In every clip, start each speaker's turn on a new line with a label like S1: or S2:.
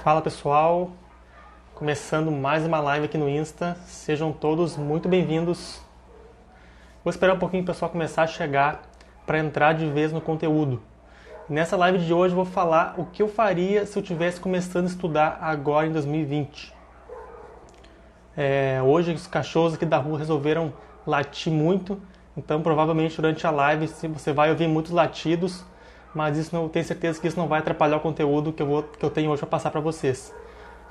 S1: Fala pessoal, começando mais uma live aqui no Insta, sejam todos muito bem-vindos. Vou esperar um pouquinho o pessoal começar a chegar para entrar de vez no conteúdo. Nessa live de hoje eu vou falar o que eu faria se eu estivesse começando a estudar agora em 2020. Hoje os cachorros aqui da rua resolveram latir muito, então provavelmente durante a live você vai ouvir muitos latidos, mas isso não tenho certeza que isso não vai atrapalhar o conteúdo que eu tenho hoje para passar para vocês.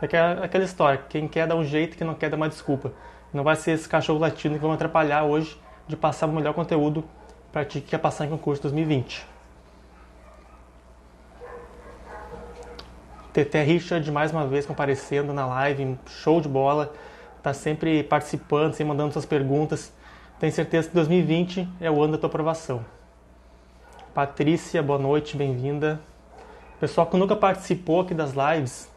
S1: É aquela história, quem quer dá um jeito, quem não quer dá uma desculpa. Não vai ser esse cachorro latindo que vão atrapalhar hoje de passar o melhor conteúdo para ti que quer passar em concurso 2020. Teté Richard mais uma vez comparecendo na live, show de bola, tá sempre participando, sempre mandando suas perguntas. Tenho certeza que 2020 é o ano da tua aprovação. Patrícia, boa noite, bem-vinda. Pessoal que nunca participou aqui das lives,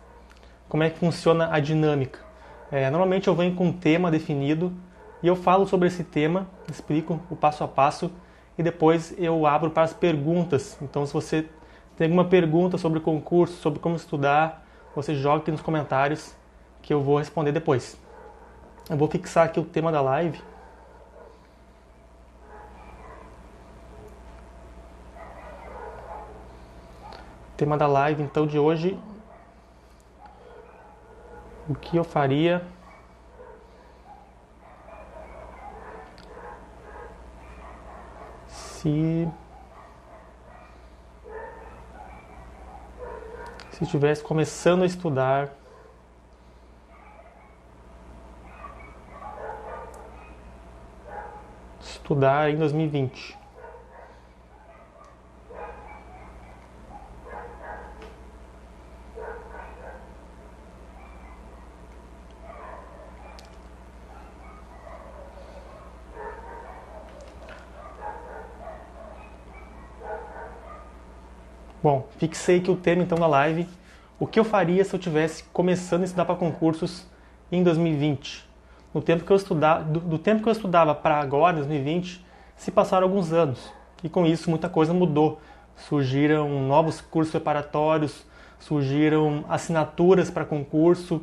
S1: como é que funciona a dinâmica? Normalmente eu venho com um tema definido e eu falo sobre esse tema, explico o passo a passo e depois eu abro para as perguntas. Então se você tem alguma pergunta sobre o concurso, sobre como estudar, você joga aqui nos comentários que eu vou responder depois. Eu vou fixar aqui o tema da live. Tema da live então de hoje: o que eu faria se estivesse começando a estudar em 2020. Bom, fixei aqui o tema então da live. O que eu faria se eu estivesse começando a estudar para concursos em 2020? Do tempo que eu estudava para agora, 2020, se passaram alguns anos. E com isso muita coisa mudou. Surgiram novos cursos preparatórios, surgiram assinaturas para concurso,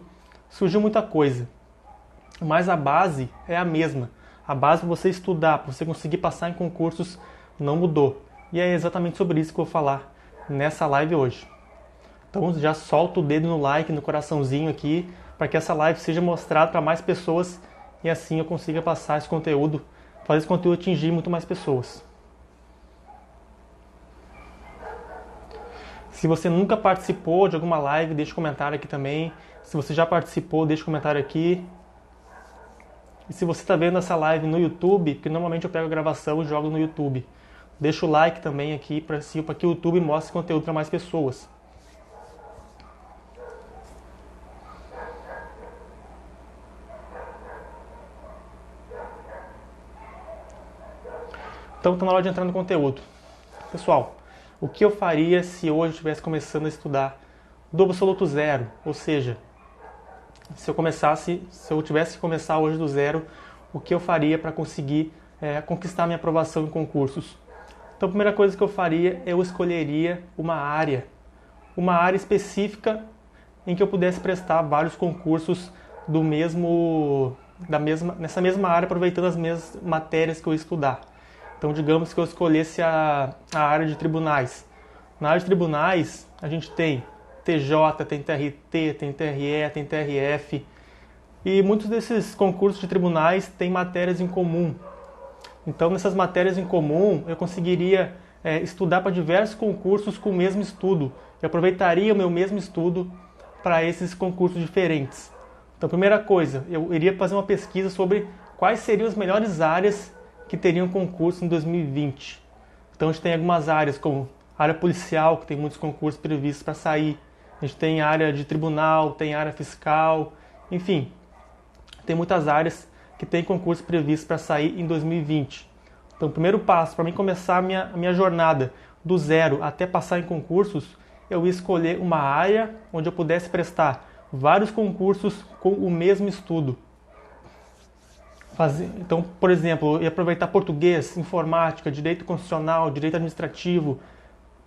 S1: surgiu muita coisa. Mas a base é a mesma. A base para você estudar, para você conseguir passar em concursos, não mudou. E é exatamente sobre isso que eu vou falar nessa live hoje. Então já solta o dedo no like, no coraçãozinho aqui, para que essa live seja mostrada para mais pessoas e assim eu consiga passar esse conteúdo, fazer esse conteúdo atingir muito mais pessoas. Se você nunca participou de alguma live, deixa um comentário aqui também. Se você já participou, deixa um comentário aqui. E se você está vendo essa live no YouTube, porque normalmente eu pego a gravação e jogo no YouTube, deixa o like também aqui para que o YouTube mostre conteúdo para mais pessoas. Então está na hora de entrar no conteúdo. Pessoal, o que eu faria se hoje eu estivesse começando a estudar do absoluto zero? Ou seja, se eu tivesse que começar hoje do zero, o que eu faria para conseguir conquistar minha aprovação em concursos? Então a primeira coisa que eu faria, eu escolheria uma área específica em que eu pudesse prestar vários concursos nessa mesma área, aproveitando as mesmas matérias que eu ia estudar. Então digamos que eu escolhesse a área de tribunais. Na área de tribunais a gente tem TJ, tem TRT, tem TRE, tem TRF e muitos desses concursos de tribunais têm matérias em comum. Então, nessas matérias em comum, eu conseguiria estudar para diversos concursos com o mesmo estudo. Eu aproveitaria o meu mesmo estudo para esses concursos diferentes. Então, primeira coisa, eu iria fazer uma pesquisa sobre quais seriam as melhores áreas que teriam concurso em 2020. Então, a gente tem algumas áreas como a área policial, que tem muitos concursos previstos para sair. A gente tem área de tribunal, tem área fiscal, enfim, tem muitas áreas que tem concurso previsto para sair em 2020. Então, o primeiro passo para mim começar a minha jornada do zero até passar em concursos, eu ia escolher uma área onde eu pudesse prestar vários concursos com o mesmo estudo. Então, por exemplo, eu ia aproveitar português, informática, direito constitucional, direito administrativo,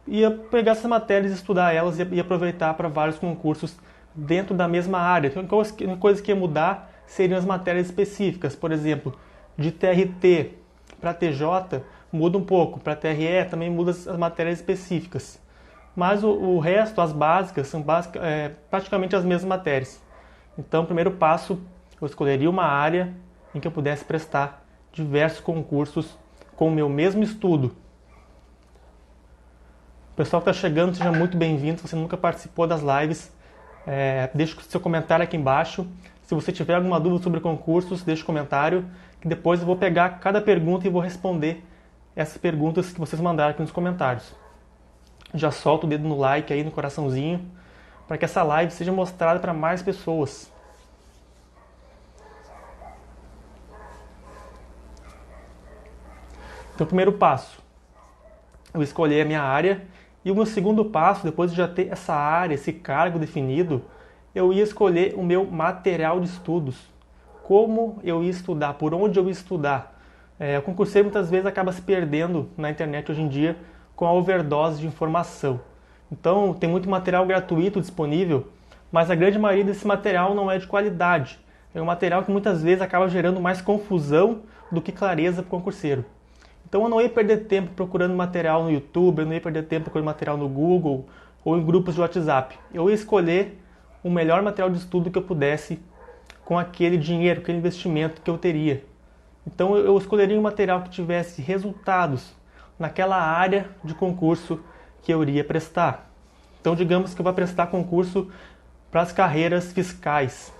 S1: ia pegar essas matérias, estudar elas e aproveitar para vários concursos dentro da mesma área. Então, coisa que ia mudar seriam as matérias específicas. Por exemplo, de TRT para TJ muda um pouco, para TRE também muda as matérias específicas. Mas o resto, as básicas, são praticamente as mesmas matérias. Então, o primeiro passo, eu escolheria uma área em que eu pudesse prestar diversos concursos com o meu mesmo estudo. O pessoal que está chegando, seja muito bem-vindo. Se você nunca participou das lives, deixe o seu comentário aqui embaixo. Se você tiver alguma dúvida sobre concursos, deixe um comentário, que depois eu vou pegar cada pergunta e vou responder essas perguntas que vocês mandaram aqui nos comentários. Já solta o dedo no like aí, no coraçãozinho, para que essa live seja mostrada para mais pessoas. Então, o primeiro passo, eu escolher a minha área. E o meu segundo passo, depois de já ter essa área, esse cargo definido, eu ia escolher o meu material de estudos. Como eu ia estudar, por onde eu ia estudar. O concurseiro muitas vezes acaba se perdendo na internet hoje em dia com a overdose de informação. Então tem muito material gratuito disponível, mas a grande maioria desse material não é de qualidade. É um material que muitas vezes acaba gerando mais confusão do que clareza para o concurseiro. Então eu não ia perder tempo procurando material no YouTube, eu não ia perder tempo procurando material no Google ou em grupos de WhatsApp. Eu ia escolher o melhor material de estudo que eu pudesse com aquele dinheiro, aquele investimento que eu teria. Então eu escolheria um material que tivesse resultados naquela área de concurso que eu iria prestar. Então digamos que eu vou prestar concurso para as carreiras fiscais.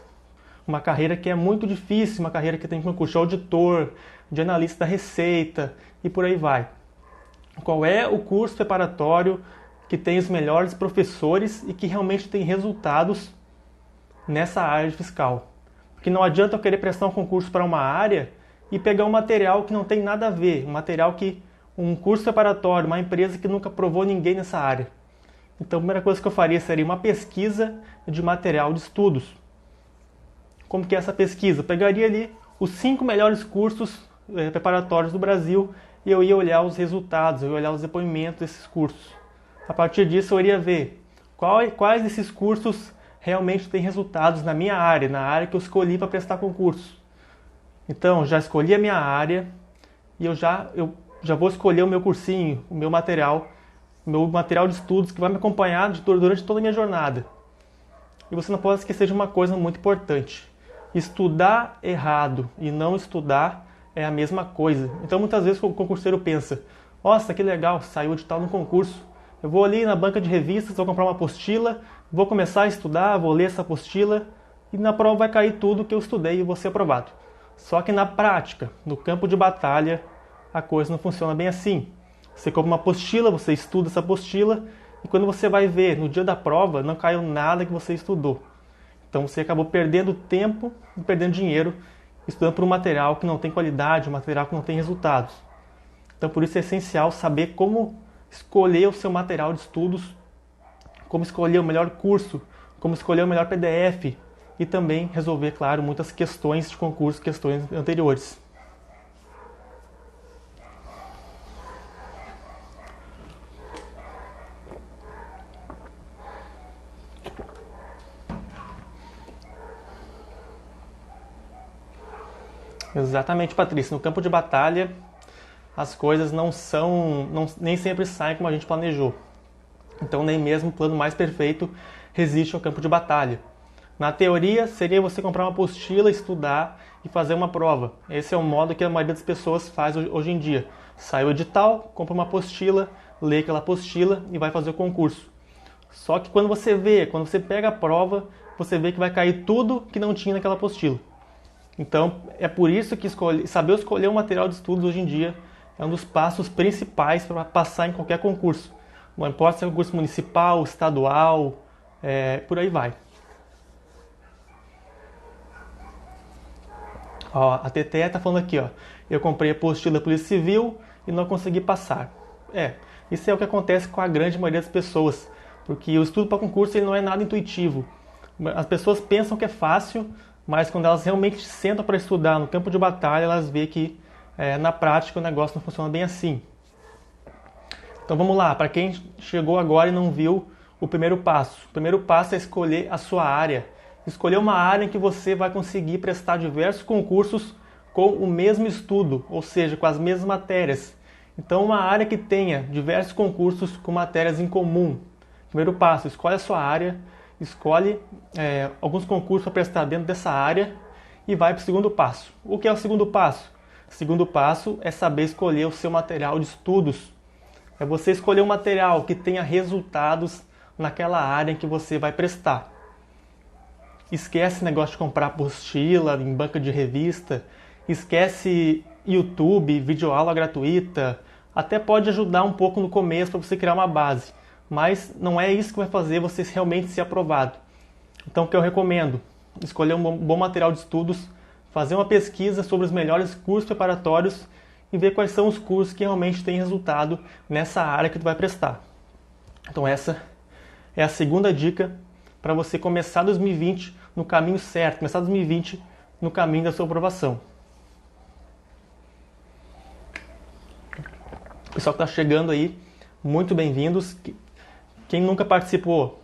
S1: Uma carreira que é muito difícil, uma carreira que tem concurso de auditor, de analista da Receita e por aí vai. Qual é o curso preparatório que tem os melhores professores e que realmente tem resultados nessa área fiscal? Porque não adianta eu querer prestar um concurso para uma área e pegar um material que não tem nada a ver, um curso preparatório, uma empresa que nunca provou ninguém nessa área. Então a primeira coisa que eu faria seria uma pesquisa de material de estudos. Como que é essa pesquisa? Eu pegaria ali os 5 melhores cursos preparatórios do Brasil e eu ia olhar os resultados, eu ia olhar os depoimentos desses cursos. A partir disso eu iria ver quais desses cursos realmente têm resultados na minha área, na área que eu escolhi para prestar concurso. Então, já escolhi a minha área e eu já vou escolher o meu cursinho, o meu material de estudos que vai me acompanhar durante toda a minha jornada. E você não pode esquecer de uma coisa muito importante. Estudar errado e não estudar é a mesma coisa. Então muitas vezes o concurseiro pensa, nossa, que legal, saiu o edital no concurso. Eu vou ali na banca de revistas, vou comprar uma apostila, vou começar a estudar, vou ler essa apostila e na prova vai cair tudo que eu estudei e vou ser aprovado. Só que na prática, no campo de batalha, a coisa não funciona bem assim. Você compra uma apostila, você estuda essa apostila e quando você vai ver no dia da prova, não caiu nada que você estudou. Então você acabou perdendo tempo e perdendo dinheiro estudando por um material que não tem qualidade, um material que não tem resultados. Então por isso é essencial saber como escolher o seu material de estudos, como escolher o melhor curso, como escolher o melhor PDF e também resolver, claro, muitas questões de concurso, questões anteriores. Exatamente, Patrícia. No campo de batalha, as coisas nem sempre saem como a gente planejou. Então, nem mesmo o plano mais perfeito resiste ao campo de batalha. Na teoria, seria você comprar uma apostila, estudar e fazer uma prova. Esse é o modo que a maioria das pessoas faz hoje em dia. Sai o edital, compra uma apostila, lê aquela apostila e vai fazer o concurso. Só que quando você pega a prova, você vê que vai cair tudo que não tinha naquela apostila. Então, é por isso que saber escolher um material de estudos hoje em dia é um dos passos principais para passar em qualquer concurso. Não importa se é concurso municipal, estadual, por aí vai. Ó, a TTE está falando aqui, ó, eu comprei a apostila da Polícia Civil e não consegui passar. Isso é o que acontece com a grande maioria das pessoas, porque o estudo para concurso ele não é nada intuitivo. As pessoas pensam que é fácil, mas quando elas realmente sentam para estudar no campo de batalha, elas veem que na prática o negócio não funciona bem assim. Então vamos lá, para quem chegou agora e não viu o primeiro passo? O primeiro passo é escolher a sua área. Escolher uma área em que você vai conseguir prestar diversos concursos com o mesmo estudo, ou seja, com as mesmas matérias. Então, uma área que tenha diversos concursos com matérias em comum. Primeiro passo, escolhe a sua área, escolhe alguns concursos para prestar dentro dessa área e vai para o segundo passo. O que é o segundo passo? O segundo passo é saber escolher o seu material de estudos. É você escolher um material que tenha resultados naquela área em que você vai prestar. Esquece esse negócio de comprar apostila em banca de revista, esquece YouTube, videoaula gratuita, até pode ajudar um pouco no começo para você criar uma base, mas não é isso que vai fazer você realmente ser aprovado. Então o que eu recomendo? Escolher um bom material de estudos, fazer uma pesquisa sobre os melhores cursos preparatórios e ver quais são os cursos que realmente têm resultado nessa área que tu vai prestar. Então essa é a segunda dica para você começar 2020 no caminho certo, começar 2020 no caminho da sua aprovação. Pessoal que está chegando aí, muito bem-vindos. Quem nunca participou,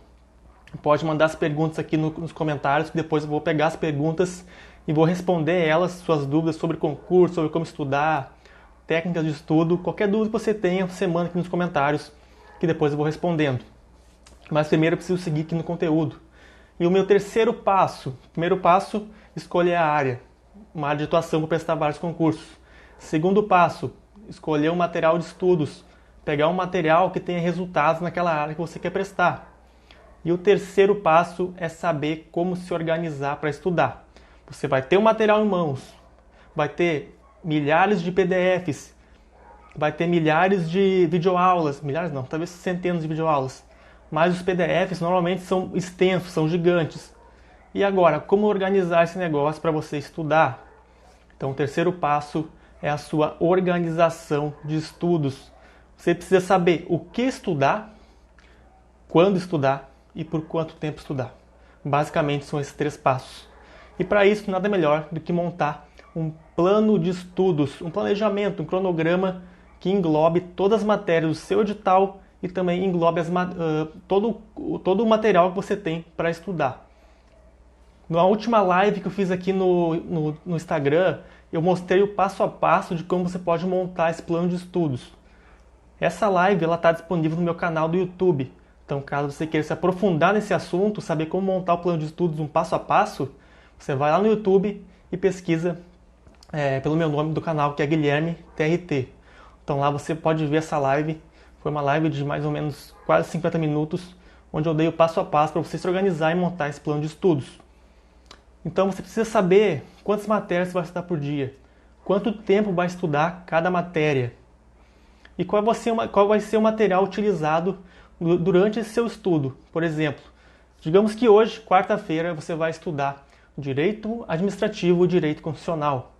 S1: pode mandar as perguntas aqui nos comentários, que depois eu vou pegar as perguntas e vou responder elas, suas dúvidas sobre concurso, sobre como estudar, técnicas de estudo, qualquer dúvida que você tenha, você manda aqui nos comentários, que depois eu vou respondendo. Mas primeiro eu preciso seguir aqui no conteúdo. E o meu primeiro passo, escolher a área, uma área de atuação para prestar vários concursos. Segundo passo, escolher um material de estudos, pegar um material que tenha resultados naquela área que você quer prestar. E o terceiro passo é saber como se organizar para estudar. Você vai ter o material em mãos, vai ter milhares de PDFs, vai ter milhares de videoaulas, milhares não, talvez centenas de videoaulas, mas os PDFs normalmente são extensos, são gigantes. E agora, como organizar esse negócio para você estudar? Então o terceiro passo é a sua organização de estudos. Você precisa saber o que estudar, quando estudar e por quanto tempo estudar. Basicamente são esses 3 passos. E para isso nada melhor do que montar um plano de estudos, um planejamento, um cronograma que englobe todas as matérias do seu edital e também englobe todo o material que você tem para estudar. Na última live que eu fiz aqui no Instagram, eu mostrei o passo a passo de como você pode montar esse plano de estudos. Essa live está disponível no meu canal do YouTube. Então, caso você queira se aprofundar nesse assunto, saber como montar o plano de estudos um passo a passo, você vai lá no YouTube e pesquisa pelo meu nome do canal, que é Guilherme TRT. Então lá você pode ver essa live. Foi uma live de mais ou menos quase 50 minutos, onde eu dei o passo a passo para você se organizar e montar esse plano de estudos. Então você precisa saber quantas matérias você vai estudar por dia, quanto tempo vai estudar cada matéria e qual vai ser o material utilizado durante esse seu estudo. Por exemplo, digamos que hoje, quarta-feira, você vai estudar Direito Administrativo e Direito Constitucional.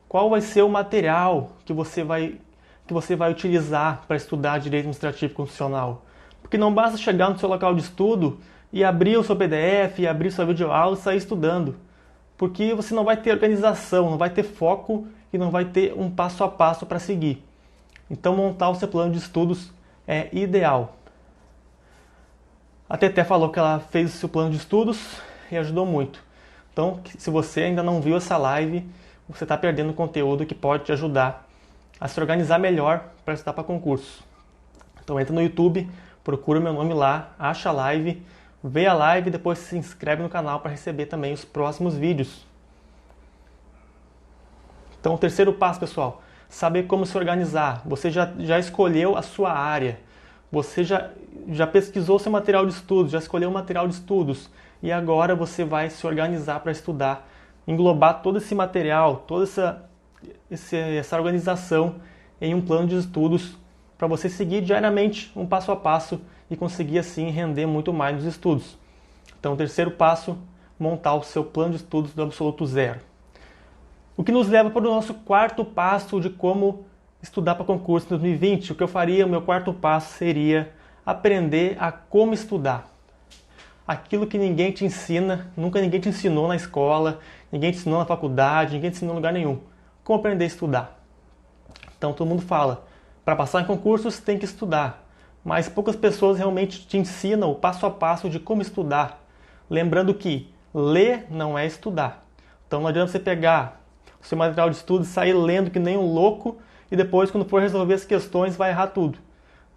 S1: Qual vai ser o material que você vai utilizar para estudar Direito Administrativo e Constitucional? Porque não basta chegar no seu local de estudo e abrir o seu PDF, abrir sua videoaula e sair estudando. Porque você não vai ter organização, não vai ter foco e não vai ter um passo a passo para seguir. Então montar o seu plano de estudos é ideal. A Teté falou que ela fez o seu plano de estudos e ajudou muito. Então, se você ainda não viu essa live, você está perdendo conteúdo que pode te ajudar a se organizar melhor para estudar para concurso. Então entra no YouTube, procura o meu nome lá, acha a live, vê a live e depois se inscreve no canal para receber também os próximos vídeos. Então o terceiro passo, pessoal, saber como se organizar. Você já escolheu a sua área, você já pesquisou seu material de estudos, já escolheu o material de estudos e agora você vai se organizar para estudar, englobar todo esse material, toda essa organização em um plano de estudos para você seguir diariamente um passo a passo e conseguir assim render muito mais nos estudos. Então o terceiro passo, montar o seu plano de estudos do absoluto zero. O que nos leva para o nosso quarto passo de como estudar para concurso em 2020. O que eu faria, o meu quarto passo seria aprender a como estudar. Aquilo que ninguém te ensina, nunca ninguém te ensinou na escola, ninguém te ensinou na faculdade, ninguém te ensinou em lugar nenhum. Como aprender a estudar? Então todo mundo fala, para passar em concursos tem que estudar. mas poucas pessoas realmente te ensinam o passo a passo de como estudar. Lembrando que ler não é estudar. Então não adianta você pegar o seu material de estudo e sair lendo que nem um louco e depois, quando for resolver as questões, vai errar tudo.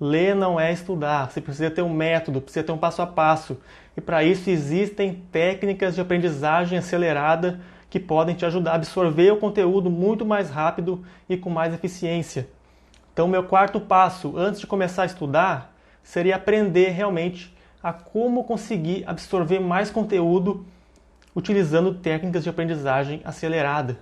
S1: Ler não é estudar, você precisa ter um método, precisa ter um passo a passo. E para isso existem técnicas de aprendizagem acelerada que podem te ajudar a absorver o conteúdo muito mais rápido e com mais eficiência. Então, meu quarto passo, antes de começar a estudar, seria aprender realmente a como conseguir absorver mais conteúdo utilizando técnicas de aprendizagem acelerada.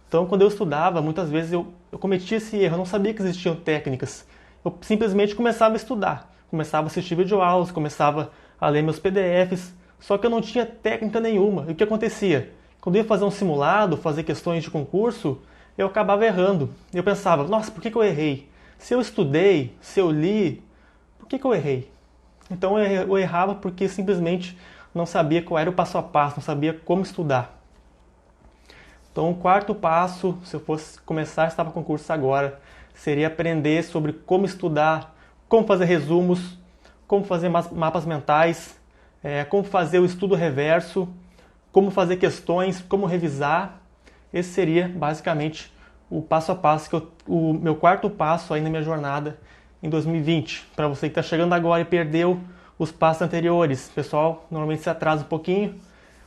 S1: Então, quando eu estudava, muitas vezes eu cometia esse erro, eu não sabia que existiam técnicas. Eu simplesmente começava a estudar, começava a assistir videoaulas, começava a ler meus PDFs, só que eu não tinha técnica nenhuma. E o que acontecia? Quando eu ia fazer um simulado, fazer questões de concurso, eu acabava errando. Eu pensava, nossa, por que eu errei? Se eu estudei, se eu li, por que eu errei? Então eu errava porque simplesmente não sabia qual era o passo a passo, não sabia como estudar. Então o quarto passo, se eu fosse começar a estudar para concurso agora, seria aprender sobre como estudar, como fazer resumos, como fazer mapas mentais, como fazer o estudo reverso, como fazer questões, como revisar. Esse seria basicamente o passo a passo, o meu quarto passo aí na minha jornada em 2020. Para você que está chegando agora e perdeu os passos anteriores, pessoal, normalmente se atrasa um pouquinho.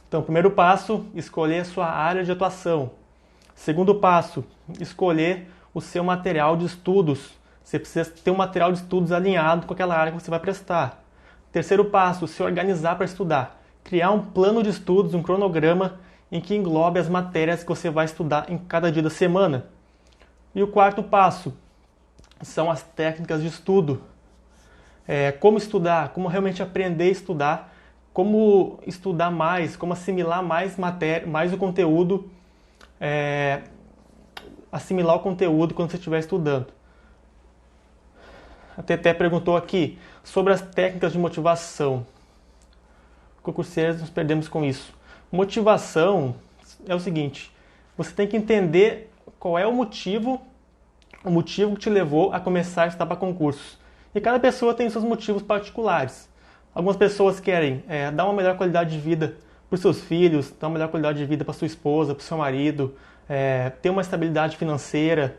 S1: Então, primeiro passo, escolher a sua área de atuação. Segundo passo, escolher o seu material de estudos. Você precisa ter um material de estudos alinhado com aquela área que você vai prestar. Terceiro passo, se organizar para estudar. Criar um plano de estudos, um cronograma em que englobe as matérias que você vai estudar em cada dia da semana. E o quarto passo são as técnicas de estudo. Como estudar, como realmente aprender a estudar, como estudar mais, como assimilar mais matéria, mais o conteúdo, assimilar o conteúdo quando você estiver estudando. A Teté perguntou aqui sobre as técnicas de motivação. Concurseiros, nos perdemos com isso. Motivação é o seguinte, você tem que entender qual é o motivo que te levou a começar a estudar para concursos. E cada pessoa tem seus motivos particulares. Algumas pessoas querem dar uma melhor qualidade de vida para os seus filhos, dar uma melhor qualidade de vida para sua esposa, para o seu marido, ter uma estabilidade financeira,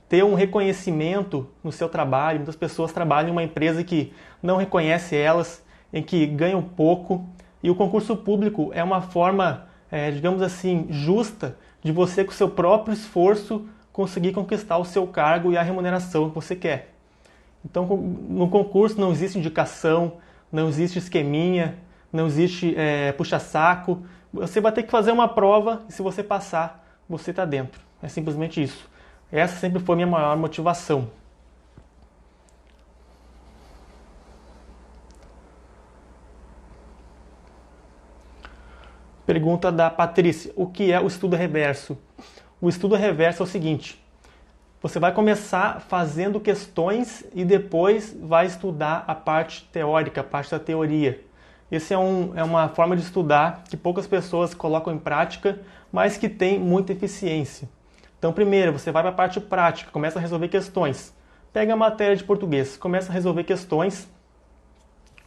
S1: ter um reconhecimento no seu trabalho. Muitas pessoas trabalham em uma empresa que não reconhece elas, em que ganham pouco. E o concurso público é uma forma, digamos assim, justa de você, com o seu próprio esforço, conseguir conquistar o seu cargo e a remuneração que você quer. Então, no concurso não existe indicação, não existe esqueminha, não existe puxa-saco. Você vai ter que fazer uma prova e se você passar, você está dentro. É simplesmente isso. Essa sempre foi a minha maior motivação. Pergunta da Patrícia, o que é o estudo reverso? O estudo reverso é o seguinte, você vai começar fazendo questões e depois vai estudar a parte teórica, a parte da teoria. Essa é uma forma de estudar que poucas pessoas colocam em prática, mas que tem muita eficiência. Então, primeiro, você vai para a parte prática, começa a resolver questões. Pega a matéria de português, começa a resolver questões,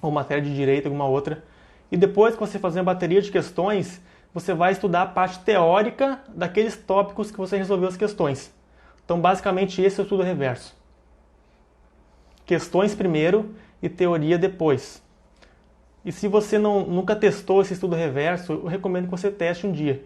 S1: ou matéria de direito, alguma outra, e depois que você fazer uma bateria de questões, você vai estudar a parte teórica daqueles tópicos que você resolveu as questões. Então, basicamente, esse é o estudo reverso. Questões primeiro e teoria depois. E se você nunca testou esse estudo reverso, eu recomendo que você teste um dia.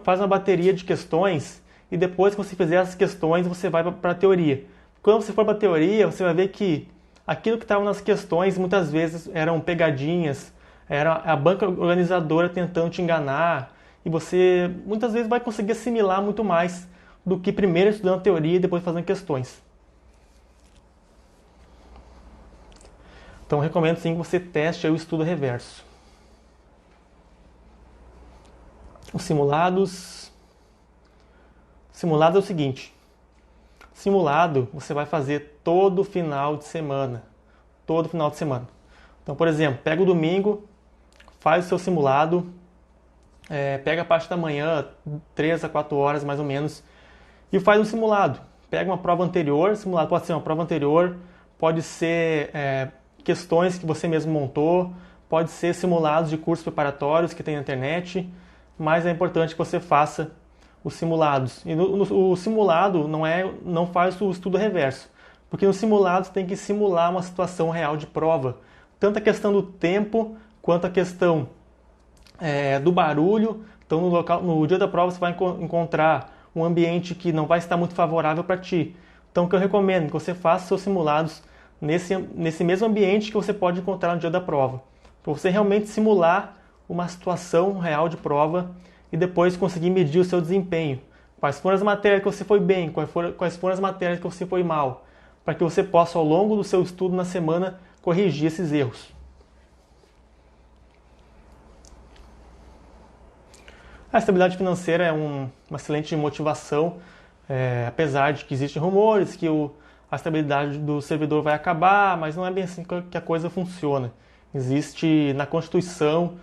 S1: Faz uma bateria de questões e depois que você fizer as questões, você vai para a teoria. Quando você for para a teoria, você vai ver que aquilo que estava nas questões muitas vezes eram pegadinhas, era a banca organizadora tentando te enganar, e você muitas vezes vai conseguir assimilar muito mais do que primeiro estudando teoria e depois fazendo questões. Então recomendo sim que você teste aí o estudo reverso. Os simulados. Simulado é o seguinte. Simulado você vai fazer todo final de semana. Todo final de semana. Então, por exemplo, pega o domingo, faz o seu simulado, pega a parte da manhã, 3 a 4 horas mais ou menos, e faz um simulado. Pega uma prova anterior, simulado pode ser uma prova anterior, pode ser questões que você mesmo montou, pode ser simulados de cursos preparatórios que tem na internet, mas é importante que você faça os simulados. E o simulado não faz o estudo reverso, porque no simulado você tem que simular uma situação real de prova, tanto a questão do tempo quanto a questão do barulho. Então no dia da prova você vai encontrar um ambiente que não vai estar muito favorável para ti. Então o que eu recomendo é que você faça seus simulados nesse mesmo ambiente que você pode encontrar no dia da prova, para você realmente simular uma situação real de prova e depois conseguir medir o seu desempenho. Quais foram as matérias que você foi bem, quais foram as matérias que você foi mal, para que você possa, ao longo do seu estudo na semana, corrigir esses erros. A estabilidade financeira é uma excelente motivação, apesar de que existem rumores que a estabilidade do servidor vai acabar, mas não é bem assim que a coisa funciona. Existe na Constituição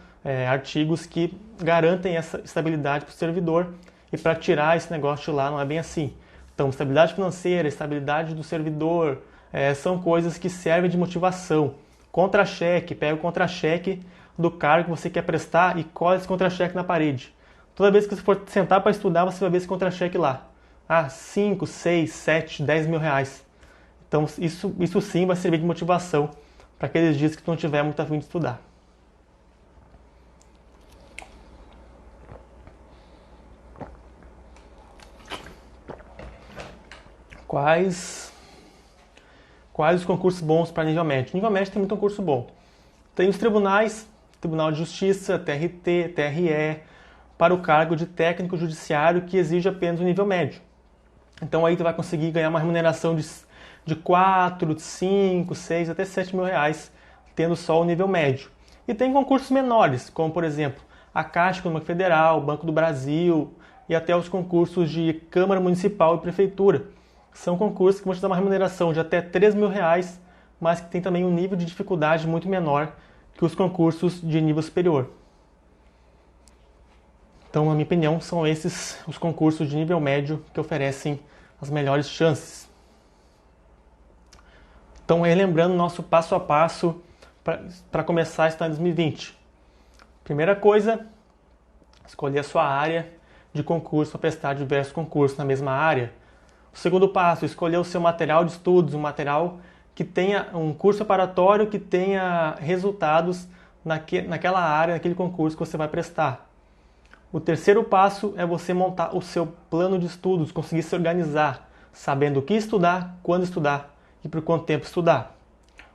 S1: artigos que garantem essa estabilidade para o servidor, e para tirar esse negócio de lá não é bem assim. Então, estabilidade financeira, estabilidade do servidor, são coisas que servem de motivação. Contra-cheque, pega o contra-cheque do cargo que você quer prestar e cola esse contra-cheque na parede. Toda vez que você for sentar para estudar, você vai ver esse contra-cheque lá. 5, 6, 7, 10 mil reais. Então isso sim vai servir de motivação para aqueles dias que tu não tiver muito a fim de estudar. Quais os concursos bons para nível médio? Nível médio tem muito concurso bom. Tem os tribunais, Tribunal de Justiça, TRT, TRE, para o cargo de técnico judiciário que exige apenas o nível médio. Então aí tu vai conseguir ganhar uma remuneração de 4, 5, 6, até 7 mil reais, tendo só o nível médio. E tem concursos menores, como por exemplo, a Caixa Econômica Federal, Banco do Brasil e até os concursos de Câmara Municipal e Prefeitura. São concursos que vão te dar uma remuneração de até 3 mil reais, mas que tem também um nível de dificuldade muito menor que os concursos de nível superior. Então, na minha opinião, são esses os concursos de nível médio que oferecem as melhores chances. Então, relembrando nosso passo a passo para começar a estudar em 2020. Primeira coisa, escolher a sua área de concurso para prestar diversos concursos na mesma área. O segundo passo, escolher o seu material de estudos, um material que tenha um curso preparatório que tenha resultados naquela área, naquele concurso que você vai prestar. O terceiro passo é você montar o seu plano de estudos, conseguir se organizar, sabendo o que estudar, quando estudar e por quanto tempo estudar.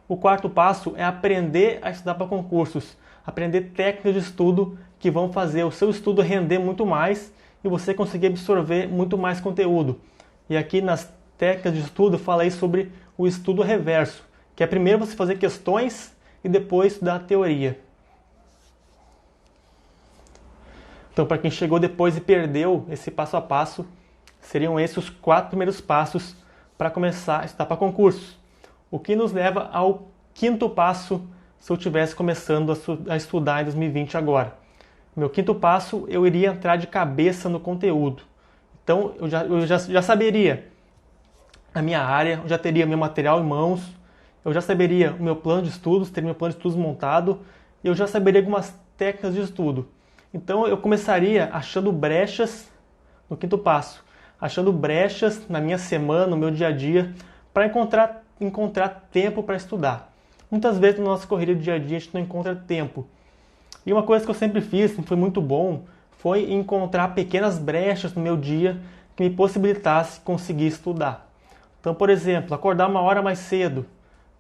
S1: O quarto passo é aprender a estudar para concursos, aprender técnicas de estudo que vão fazer o seu estudo render muito mais e você conseguir absorver muito mais conteúdo. E aqui nas técnicas de estudo eu falei sobre o estudo reverso, que é primeiro você fazer questões e depois estudar a teoria. Então, para quem chegou depois e perdeu esse passo a passo, seriam esses os 4 primeiros passos para começar a estudar para concursos. O que nos leva ao quinto passo se eu estivesse começando a estudar em 2020 agora. Meu quinto passo, eu iria entrar de cabeça no conteúdo. Então, eu já saberia a minha área, eu já teria meu material em mãos, eu já saberia o meu plano de estudos, teria meu plano de estudos montado, e eu já saberia algumas técnicas de estudo. Então eu começaria achando brechas no quinto passo, achando brechas na minha semana, no meu dia a dia, para encontrar tempo para estudar. Muitas vezes na nossa corrida do dia a dia a gente não encontra tempo. E uma coisa que eu sempre fiz, que foi muito bom, foi encontrar pequenas brechas no meu dia que me possibilitasse conseguir estudar. Então, por exemplo, acordar 1 hora mais cedo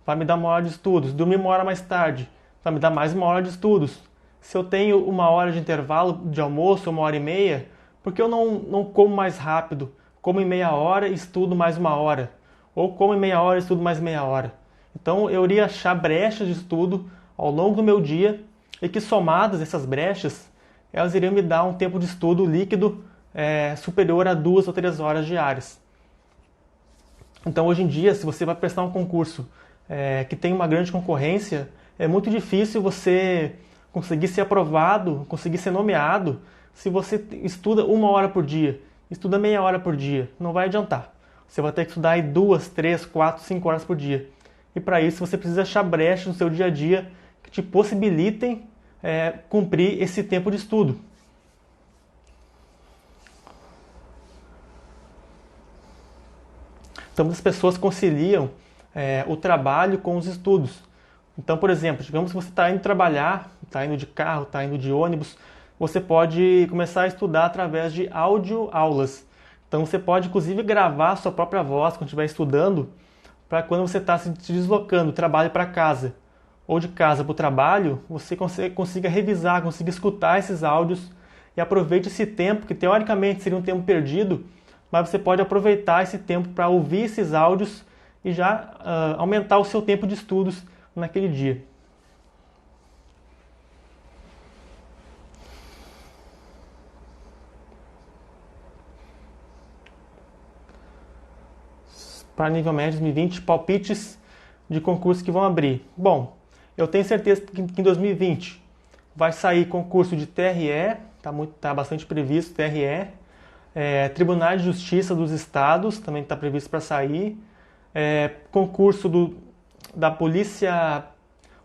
S1: vai me dar 1 hora de estudos, dormir 1 hora mais tarde vai me dar mais 1 hora de estudos. Se eu tenho 1 hora de intervalo de almoço, 1h30, por que eu não como mais rápido? Como em meia hora e estudo mais 1 hora. Ou como em meia hora e estudo mais meia hora. Então eu iria achar brechas de estudo ao longo do meu dia e que somadas essas brechas, elas iriam me dar um tempo de estudo líquido superior a 2 ou 3 horas diárias. Então hoje em dia, se você vai prestar um concurso que tem uma grande concorrência, é muito difícil você conseguir ser aprovado, conseguir ser nomeado, se você estuda 1 hora por dia, estuda meia hora por dia, não vai adiantar. Você vai ter que estudar aí 2, 3, 4, 5 horas por dia. e para isso você precisa achar brechas no seu dia a dia que te possibilitem cumprir esse tempo de estudo. Então, muitas pessoas conciliam o trabalho com os estudos. Então, por exemplo, digamos que você está indo trabalhar, está indo de carro, está indo de ônibus, você pode começar a estudar através de audioaulas. Então, você pode, inclusive, gravar a sua própria voz quando estiver estudando, para quando você está se deslocando do trabalho para casa, ou de casa para o trabalho, você consiga revisar, consiga escutar esses áudios e aproveite esse tempo, que teoricamente seria um tempo perdido, mas você pode aproveitar esse tempo para ouvir esses áudios e já aumentar o seu tempo de estudos naquele dia. Para nível médio 2020, palpites de concursos que vão abrir. Bom, eu tenho certeza que em 2020 vai sair concurso de TRE, tá bastante previsto, TRE, Tribunais de Justiça dos Estados, também está previsto para sair, concurso da Polícia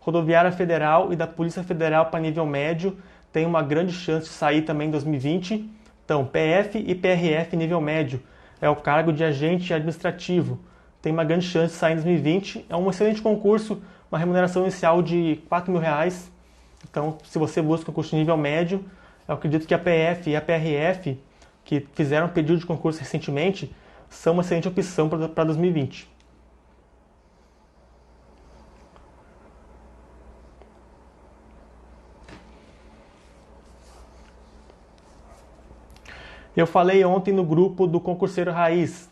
S1: Rodoviária Federal e da Polícia Federal para nível médio, tem uma grande chance de sair também em 2020. Então, PF e PRF nível médio, é o cargo de agente administrativo, tem uma grande chance de sair em 2020. É um excelente concurso, uma remuneração inicial de R$ 4.000. Então, se você busca concurso de nível médio, eu acredito que a PF e a PRF, que fizeram pedido de concurso recentemente, são uma excelente opção para 2020. Eu falei ontem no grupo do Concurseiro Raiz.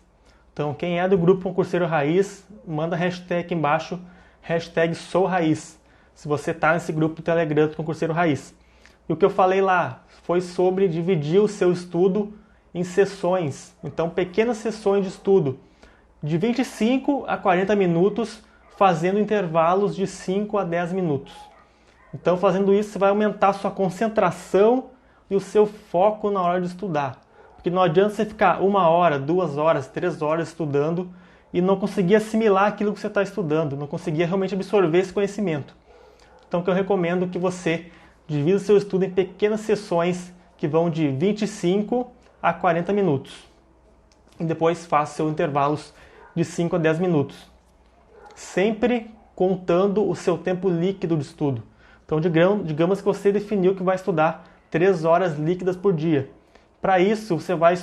S1: Então, quem é do grupo Concurseiro Raiz, manda hashtag aqui embaixo, hashtag #SouRaiz, se você está nesse grupo do Telegram do Concurseiro Raiz. E o que eu falei lá foi sobre dividir o seu estudo em sessões. Então, pequenas sessões de estudo, de 25 a 40 minutos, fazendo intervalos de 5 a 10 minutos. Então, fazendo isso, você vai aumentar a sua concentração e o seu foco na hora de estudar. Porque não adianta você ficar 1 hora, 2 horas, 3 horas estudando e não conseguir assimilar aquilo que você está estudando, não conseguir realmente absorver esse conhecimento. Então, o que eu recomendo é que você divida o seu estudo em pequenas sessões que vão de 25 a 40 minutos. E depois faça seus intervalos de 5 a 10 minutos. Sempre contando o seu tempo líquido de estudo. Então, digamos que você definiu que vai estudar 3 horas líquidas por dia. Para isso, você vai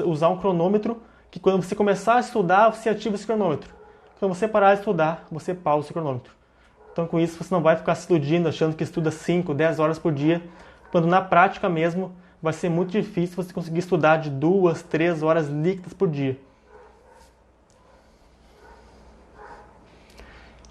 S1: usar um cronômetro que quando você começar a estudar, você ativa esse cronômetro. Quando você parar de estudar, você pausa esse cronômetro. Então, com isso, você não vai ficar se iludindo, achando que estuda 5, 10 horas por dia, quando na prática mesmo vai ser muito difícil você conseguir estudar de 2, 3 horas líquidas por dia.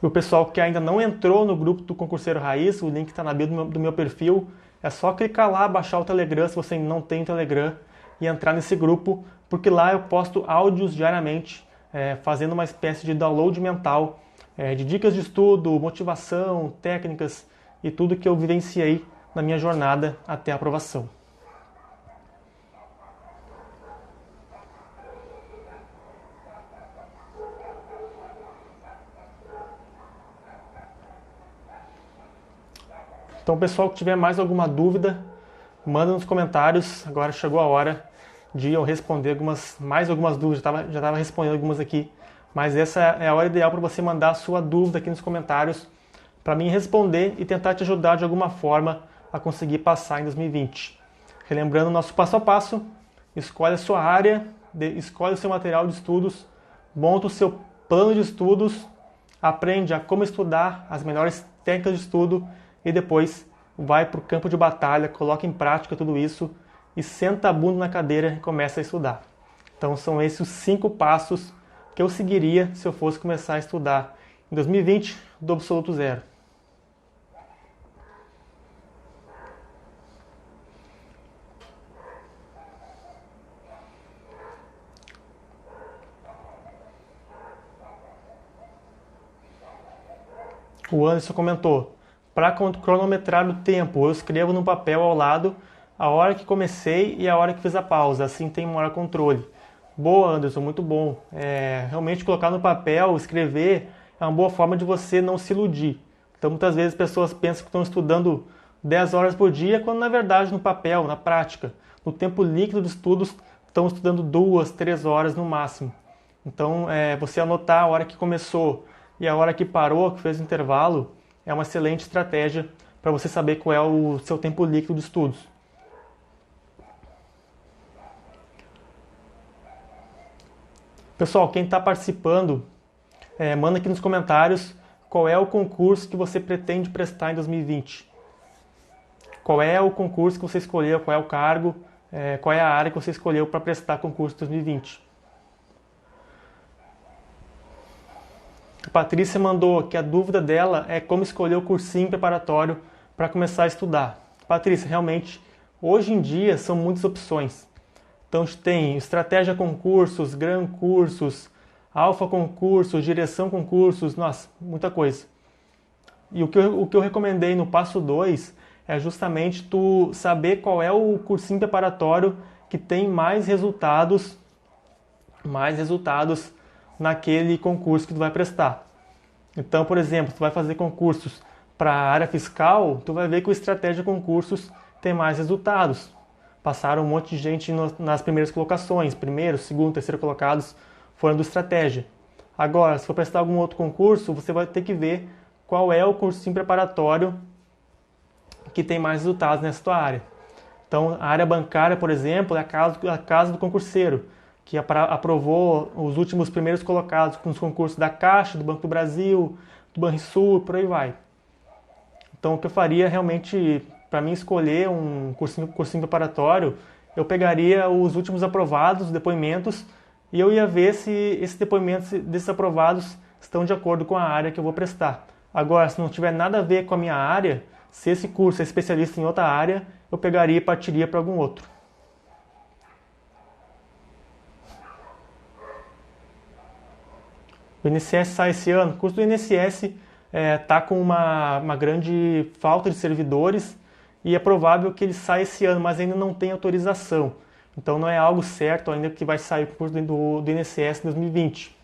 S1: E o pessoal que ainda não entrou no grupo do Concurseiro Raiz, o link está na bio do meu perfil, é só clicar lá, baixar o Telegram se você não tem Telegram e entrar nesse grupo, porque lá eu posto áudios diariamente, fazendo uma espécie de download mental, de dicas de estudo, motivação, técnicas e tudo que eu vivenciei na minha jornada até a aprovação. Então, pessoal que tiver mais alguma dúvida, manda nos comentários. Agora chegou a hora de eu responder mais algumas dúvidas. Já estava respondendo algumas aqui, mas essa é a hora ideal para você mandar a sua dúvida aqui nos comentários para mim responder e tentar te ajudar de alguma forma a conseguir passar em 2020. Relembrando o nosso passo a passo: escolhe a sua área, escolhe o seu material de estudos, monta o seu plano de estudos, aprende a como estudar, as melhores técnicas de estudo, e depois vai para o campo de batalha, coloca em prática tudo isso e senta a bunda na cadeira e começa a estudar. Então são esses os 5 passos que eu seguiria se eu fosse começar a estudar em 2020 do absoluto zero. O Anderson comentou: para cronometrar o tempo, eu escrevo no papel ao lado a hora que comecei e a hora que fiz a pausa, assim tem maior controle. Boa, Anderson, muito bom. Realmente colocar no papel, escrever, é uma boa forma de você não se iludir. Então, muitas vezes as pessoas pensam que estão estudando 10 horas por dia, quando na verdade no papel, na prática, no tempo líquido de estudos, estão estudando 2, 3 horas no máximo. Então, você anotar a hora que começou e a hora que parou, que fez o intervalo, é uma excelente estratégia para você saber qual é o seu tempo líquido de estudos. Pessoal, quem está participando, manda aqui nos comentários qual é o concurso que você pretende prestar em 2020. Qual é o concurso que você escolheu, qual é o cargo, qual é a área que você escolheu para prestar concurso em 2020. A Patrícia mandou que a dúvida dela é como escolher o cursinho preparatório para começar a estudar. Patrícia, realmente, hoje em dia são muitas opções. Então a gente tem estratégia concursos, gran cursos, alfa concursos, direção concursos, nossa, muita coisa. E o que eu recomendei no passo 2 é justamente tu saber qual é o cursinho preparatório que tem mais resultados naquele concurso que tu vai prestar. Então, por exemplo, tu vai fazer concursos para a área fiscal, tu vai ver que o estratégia concursos tem mais resultados. Passaram um monte de gente nas primeiras colocações, primeiro, segundo, terceiro colocados foram do estratégia. Agora, se for prestar algum outro concurso, você vai ter que ver qual é o cursinho preparatório que tem mais resultados nessa tua área. Então, a área bancária, por exemplo, é a casa do concurseiro, que aprovou os últimos primeiros colocados nos concursos da Caixa, do Banco do Brasil, do Banrisul, por aí vai. Então, o que eu faria realmente, para mim escolher um cursinho preparatório, eu pegaria os últimos aprovados, os depoimentos, e eu ia ver se esses depoimentos desses aprovados estão de acordo com a área que eu vou prestar. Agora, se não tiver nada a ver com a minha área, se esse curso é especialista em outra área, eu pegaria e partiria para algum outro. O INSS sai esse ano. O curso do INSS está com uma grande falta de servidores e é provável que ele saia esse ano, mas ainda não tem autorização. Então não é algo certo ainda que vai sair o curso do INSS em 2020.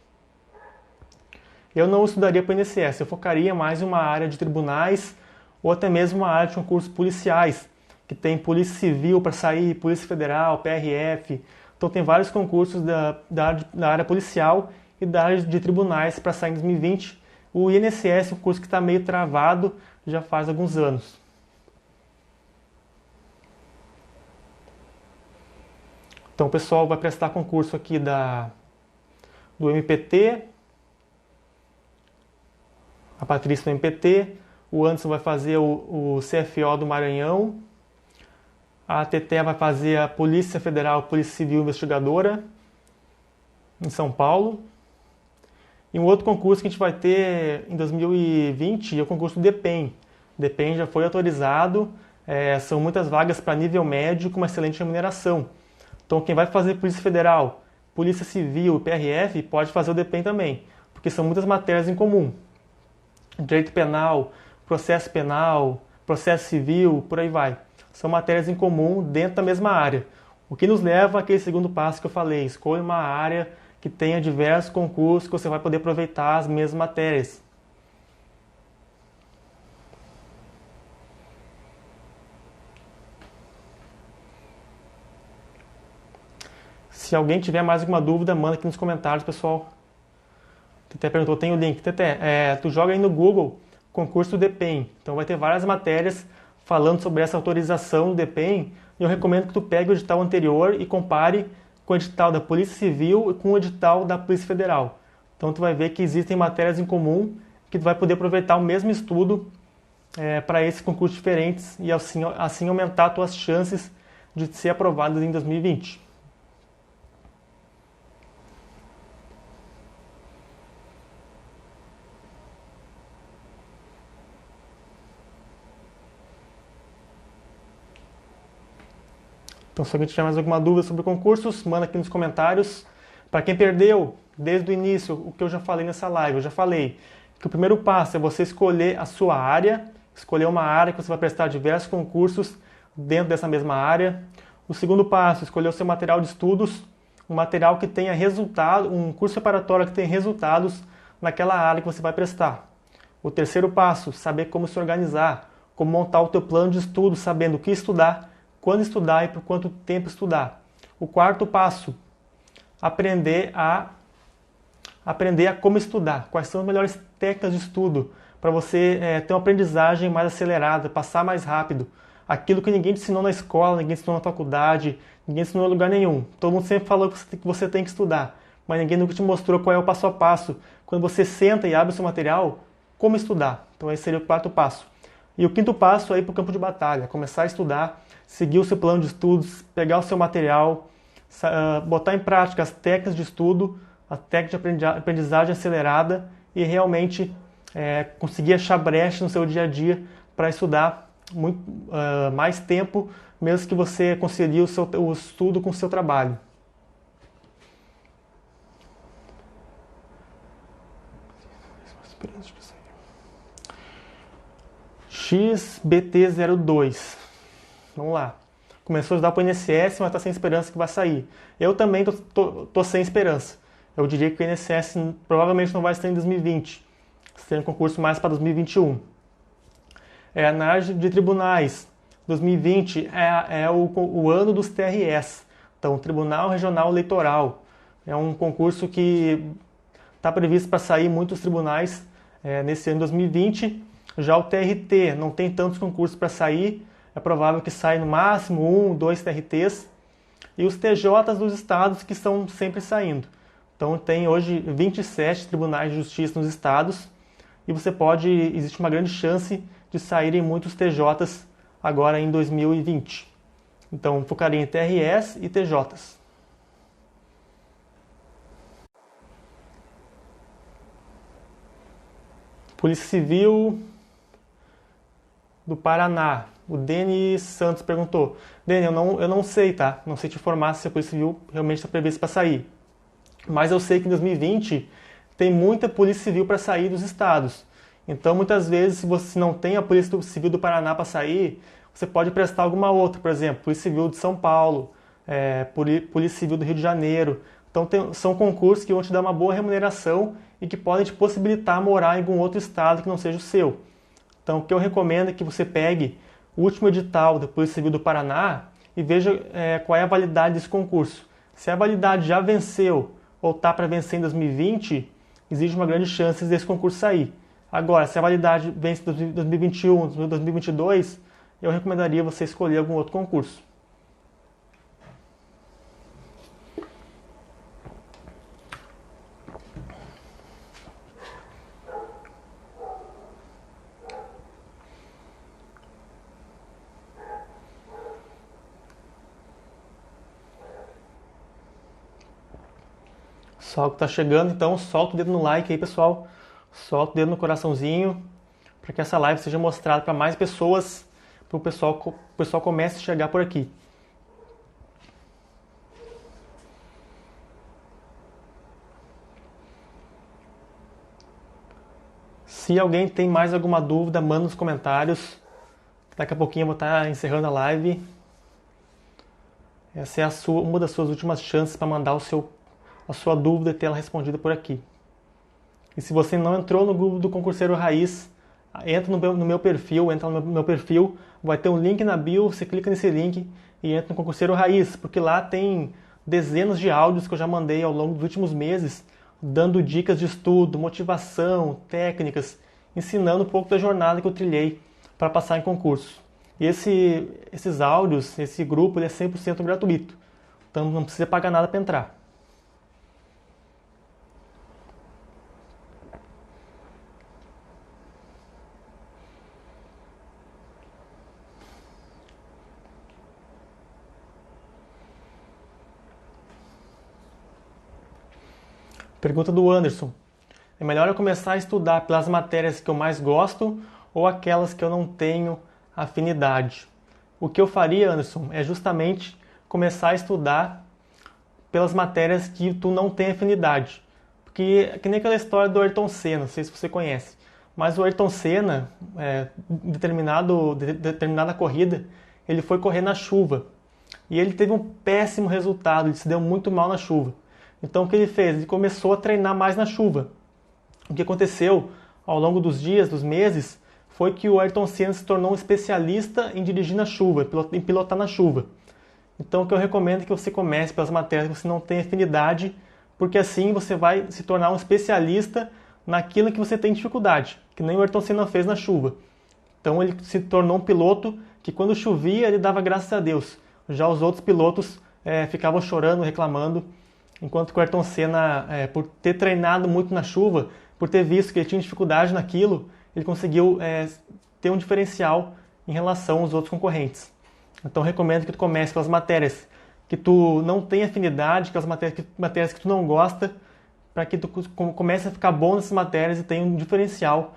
S1: Eu não estudaria para o INSS, eu focaria mais em uma área de tribunais ou até mesmo uma área de concursos policiais, que tem Polícia Civil para sair, Polícia Federal, PRF. Então tem vários concursos da área policial e da área de tribunais para sair em 2020. O INSS é um curso que está meio travado já faz alguns anos. Então o pessoal vai prestar concurso aqui do MPT, a Patrícia do MPT, o Anderson vai fazer o CFO do Maranhão, a Teté vai fazer a Polícia Federal, Polícia Civil Investigadora, em São Paulo. E um outro concurso que a gente vai ter em 2020 é o concurso do DEPEN. O DEPEN já foi autorizado, são muitas vagas para nível médio com uma excelente remuneração. Então quem vai fazer Polícia Federal, Polícia Civil e PRF pode fazer o DEPEN também, porque são muitas matérias em comum. Direito penal, processo civil, por aí vai. São matérias em comum dentro da mesma área. O que nos leva àquele segundo passo que eu falei, escolha uma área que tenha diversos concursos que você vai poder aproveitar as mesmas matérias. Se alguém tiver mais alguma dúvida, manda aqui nos comentários, pessoal. Teté perguntou, tem o link. Teté, tu joga aí no Google, concurso do DEPEN. Então vai ter várias matérias falando sobre essa autorização do DEPEN. E eu recomendo que tu pegue o edital anterior e compare com o edital da Polícia Civil e com o edital da Polícia Federal. Então tu vai ver que existem matérias em comum que tu vai poder aproveitar o mesmo estudo para esses concursos diferentes e assim aumentar as tuas chances de ser aprovado em 2020. Então, se alguém tiver mais alguma dúvida sobre concursos, manda aqui nos comentários. Para quem perdeu, desde o início, o que eu já falei nessa live, eu já falei que o primeiro passo é você escolher a sua área, escolher uma área que você vai prestar diversos concursos dentro dessa mesma área. O segundo passo, escolher o seu material de estudos, um material que tenha resultado, um curso preparatório que tenha resultados naquela área que você vai prestar. O terceiro passo, saber como se organizar, como montar o teu plano de estudo, sabendo o que estudar, quando estudar e por quanto tempo estudar. O quarto passo, aprender a como estudar, quais são as melhores técnicas de estudo para você ter uma aprendizagem mais acelerada, passar mais rápido. Aquilo que ninguém te ensinou na escola, ninguém te ensinou na faculdade, ninguém te ensinou em lugar nenhum. Todo mundo sempre falou que você tem que estudar, mas ninguém nunca te mostrou qual é o passo a passo. Quando você senta e abre o seu material, como estudar. Então esse seria o quarto passo. E o quinto passo é ir para o campo de batalha, começar a estudar, seguir o seu plano de estudos, pegar o seu material, botar em prática as técnicas de estudo, a técnica de aprendizagem acelerada e realmente conseguir achar brecha no seu dia a dia para estudar mais tempo, mesmo que você concilie o estudo com o seu trabalho. XBT02. Vamos lá. Começou a estudar para o INSS, mas está sem esperança que vai sair. Eu também tô sem esperança. Eu diria que o INSS provavelmente não vai sair em 2020. Será um concurso mais para 2021. Na área de tribunais, 2020 é o ano dos TRS. Então, Tribunal Regional Eleitoral. É um concurso que está previsto para sair muitos tribunais nesse ano de 2020. Já o TRT não tem tantos concursos para sair, é provável que saia no máximo 1, 2 TRTs. E os TJs dos estados que estão sempre saindo. Então tem hoje 27 tribunais de justiça nos estados e existe uma grande chance de saírem muitos TJs agora em 2020. Então focaria em TRS e TJs. Polícia Civil do Paraná. O Denis Santos perguntou. Denis, eu não sei, tá? Não sei te informar se a Polícia Civil realmente está prevista para sair. Mas eu sei que em 2020 tem muita Polícia Civil para sair dos estados. Então, muitas vezes, se você não tem a Polícia Civil do Paraná para sair, você pode prestar alguma outra. Por exemplo, Polícia Civil de São Paulo, Polícia Civil do Rio de Janeiro. Então, são concursos que vão te dar uma boa remuneração e que podem te possibilitar morar em algum outro estado que não seja o seu. Então, o que eu recomendo é que você pegue o último edital da Polícia Civil do Paraná e veja qual é a validade desse concurso. Se a validade já venceu ou está para vencer em 2020, existe uma grande chance desse concurso sair. Agora, se a validade vence em 2021, 2022, eu recomendaria você escolher algum outro concurso. Só que tá chegando, então solta o dedo no like aí, pessoal. Solta o dedo no coraçãozinho para que essa live seja mostrada para mais pessoas, para o pessoal comece a chegar por aqui. Se alguém tem mais alguma dúvida, manda nos comentários. Daqui a pouquinho eu vou estar encerrando a live. Essa é uma das suas últimas chances para mandar a sua dúvida e ter ela respondida por aqui. E se você não entrou no grupo do Concurseiro Raiz, entra no meu perfil, vai ter um link na bio, você clica nesse link e entra no Concurseiro Raiz, porque lá tem dezenas de áudios que eu já mandei ao longo dos últimos meses, dando dicas de estudo, motivação, técnicas, ensinando um pouco da jornada que eu trilhei para passar em concurso. E esses áudios, esse grupo, ele é 100% gratuito, então não precisa pagar nada para entrar. Pergunta do Anderson. É melhor eu começar a estudar pelas matérias que eu mais gosto ou aquelas que eu não tenho afinidade? O que eu faria, Anderson, é justamente começar a estudar pelas matérias que tu não tem afinidade. Porque é que nem aquela história do Ayrton Senna, não sei se você conhece. Mas o Ayrton Senna, em determinada corrida, ele foi correr na chuva. E ele teve um péssimo resultado, ele se deu muito mal na chuva. Então o que ele fez? Ele começou a treinar mais na chuva. O que aconteceu ao longo dos dias, dos meses, foi que o Ayrton Senna se tornou um especialista em dirigir na chuva, em pilotar na chuva. Então o que eu recomendo é que você comece pelas matérias que você não tem afinidade, porque assim você vai se tornar um especialista naquilo que você tem dificuldade, que nem o Ayrton Senna fez na chuva. Então ele se tornou um piloto que quando chovia ele dava graças a Deus. Já os outros pilotos ficavam chorando, reclamando, enquanto que o Ayrton Senna, por ter treinado muito na chuva, por ter visto que ele tinha dificuldade naquilo, ele conseguiu ter um diferencial em relação aos outros concorrentes. Então recomendo que tu comece pelas matérias que tu não tem afinidade, aquelas matérias que tu não gosta, para que tu comece a ficar bom nessas matérias e tenha um diferencial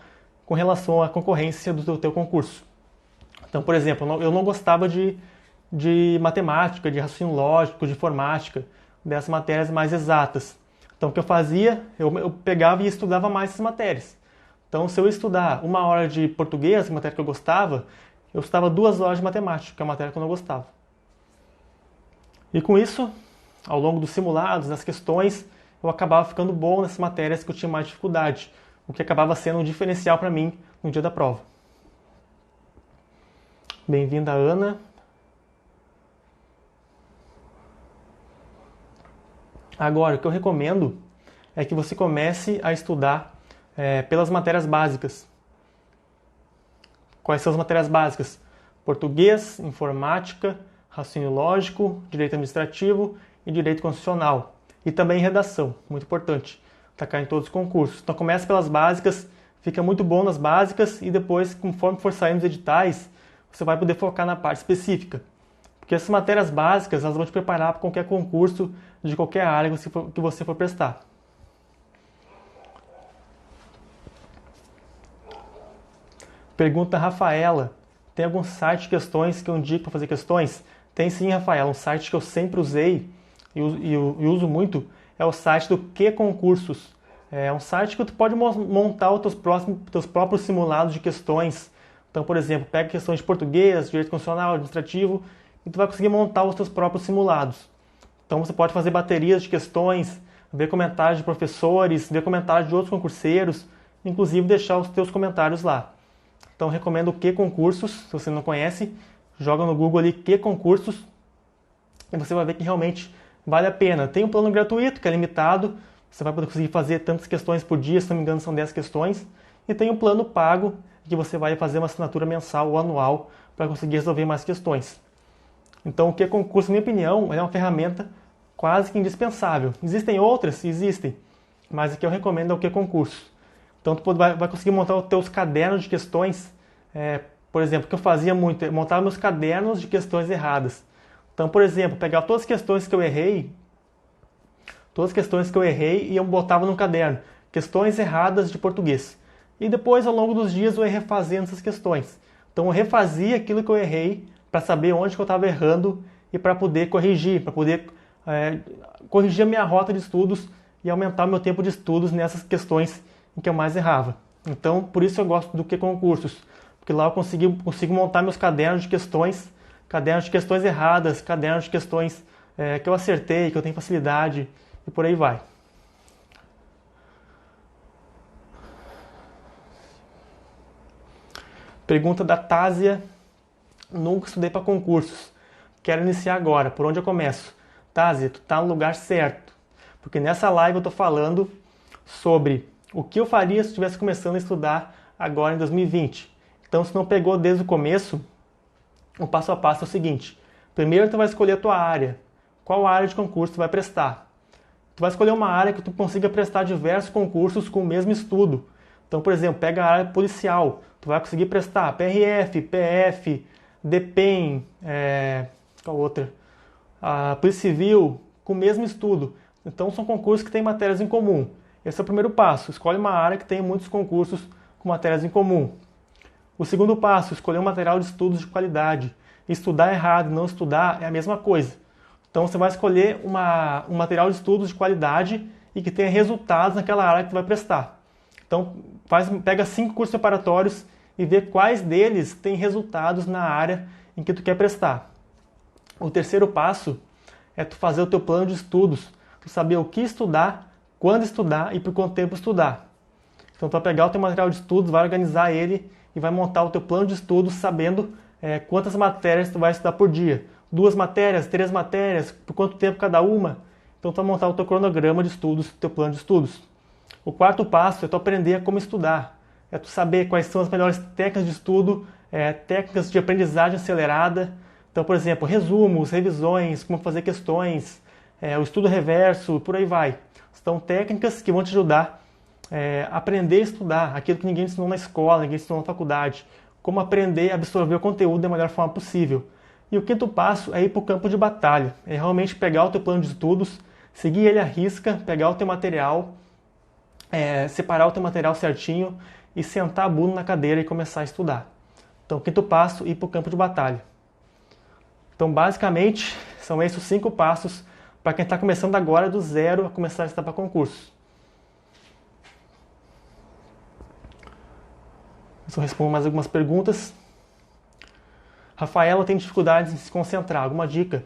S1: com relação à concorrência do teu concurso. Então, por exemplo, eu não gostava de matemática, de raciocínio lógico, de informática, dessas matérias mais exatas. Então, o que eu fazia? Eu pegava e estudava mais essas matérias. Então, se eu estudar 1 hora de português, matéria que eu gostava, eu estudava 2 horas de matemática, que é a matéria que eu não gostava. E com isso, ao longo dos simulados, das questões, eu acabava ficando bom nessas matérias que eu tinha mais dificuldade, o que acabava sendo um diferencial para mim no dia da prova. Bem-vinda, Ana. Agora, o que eu recomendo é que você comece a estudar pelas matérias básicas. Quais são as matérias básicas? Português, informática, raciocínio lógico, direito administrativo e direito constitucional. E também redação, muito importante, está cá em todos os concursos. Então começa pelas básicas, fica muito bom nas básicas e depois, conforme for saindo os editais, você vai poder focar na parte específica. Porque essas matérias básicas elas vão te preparar para qualquer concurso de qualquer área que você for prestar. Pergunta Rafaela, tem algum site de questões que eu indico para fazer questões? Tem sim, Rafaela, um site que eu sempre usei e uso muito é o site do Que Concursos. É um site que tu pode montar os teus próprios simulados de questões. Então, por exemplo, pega questões de português, direito constitucional, administrativo, e tu vai conseguir montar os teus próprios simulados. Então você pode fazer baterias de questões, ver comentários de professores, ver comentários de outros concurseiros, inclusive deixar os teus comentários lá. Então recomendo o Que Concursos, se você não conhece, joga no Google ali Que Concursos e você vai ver que realmente vale a pena. Tem um plano gratuito, que é limitado, você vai poder conseguir fazer tantas questões por dia, se não me engano são 10 questões, e tem um plano pago, que você vai fazer uma assinatura mensal ou anual para conseguir resolver mais questões. Então o Que Concurso, na minha opinião, é uma ferramenta quase que indispensável. Existem outras? Existem, mas aqui eu recomendo é o Que Concurso. Então tu vai conseguir montar os teus cadernos de questões. Por exemplo, o que eu fazia muito, montava meus cadernos de questões erradas. Então, por exemplo, pegava todas as questões que eu errei e eu botava no caderno. Questões erradas de português. E depois, ao longo dos dias, eu ia refazendo essas questões. Então eu refazia aquilo que eu errei para saber onde que eu estava errando e para poder corrigir, corrigir a minha rota de estudos e aumentar o meu tempo de estudos nessas questões em que eu mais errava. Então, por isso eu gosto do Que Concursos, porque lá eu consigo montar meus cadernos de questões erradas, cadernos de questões que eu acertei, que eu tenho facilidade e por aí vai. Pergunta da Tásia. Nunca estudei para concursos. Quero iniciar agora. Por onde eu começo? Tásia, tu tá no lugar certo. Porque nessa live eu tô falando sobre o que eu faria se eu estivesse começando a estudar agora em 2020. Então, se não pegou desde o começo, o passo a passo é o seguinte. Primeiro, tu vai escolher a tua área. Qual área de concurso tu vai prestar? Tu vai escolher uma área que tu consiga prestar diversos concursos com o mesmo estudo. Então, por exemplo, pega a área policial. Tu vai conseguir prestar PRF, PF, DPEM, qual outra? A Polícia Civil, com o mesmo estudo. Então, são concursos que têm matérias em comum. Esse é o primeiro passo. Escolhe uma área que tenha muitos concursos com matérias em comum. O segundo passo, escolher um material de estudos de qualidade. Estudar errado e não estudar é a mesma coisa. Então você vai escolher um material de estudos de qualidade e que tenha resultados naquela área que tu vai prestar. Então pega 5 cursos preparatórios e vê quais deles têm resultados na área em que tu quer prestar. O terceiro passo é tu fazer o teu plano de estudos, tu saber o que estudar, quando estudar e por quanto tempo estudar. Então tu vai pegar o teu material de estudos, vai organizar ele e vai montar o teu plano de estudos sabendo quantas matérias tu vai estudar por dia. 2 matérias, 3 matérias, por quanto tempo cada uma. Então tu vai montar o teu cronograma de estudos, teu plano de estudos. O quarto passo é tu aprender como estudar. É tu saber quais são as melhores técnicas de estudo, técnicas de aprendizagem acelerada. Então, por exemplo, resumos, revisões, como fazer questões, o estudo reverso, por aí vai. São técnicas que vão te ajudar a aprender a estudar, aquilo que ninguém ensinou na escola, ninguém ensinou na faculdade. Como aprender a absorver o conteúdo da melhor forma possível. E o quinto passo é ir para o campo de batalha. É realmente pegar o teu plano de estudos, seguir ele à risca, pegar o teu material, separar o teu material certinho e sentar a bunda na cadeira e começar a estudar. Então, o quinto passo, ir para o campo de batalha. Então, basicamente, são esses os 5 passos para quem está começando agora do zero a começar a estudar para concurso. Eu só respondo mais algumas perguntas. Rafaela tem dificuldades em se concentrar. Alguma dica?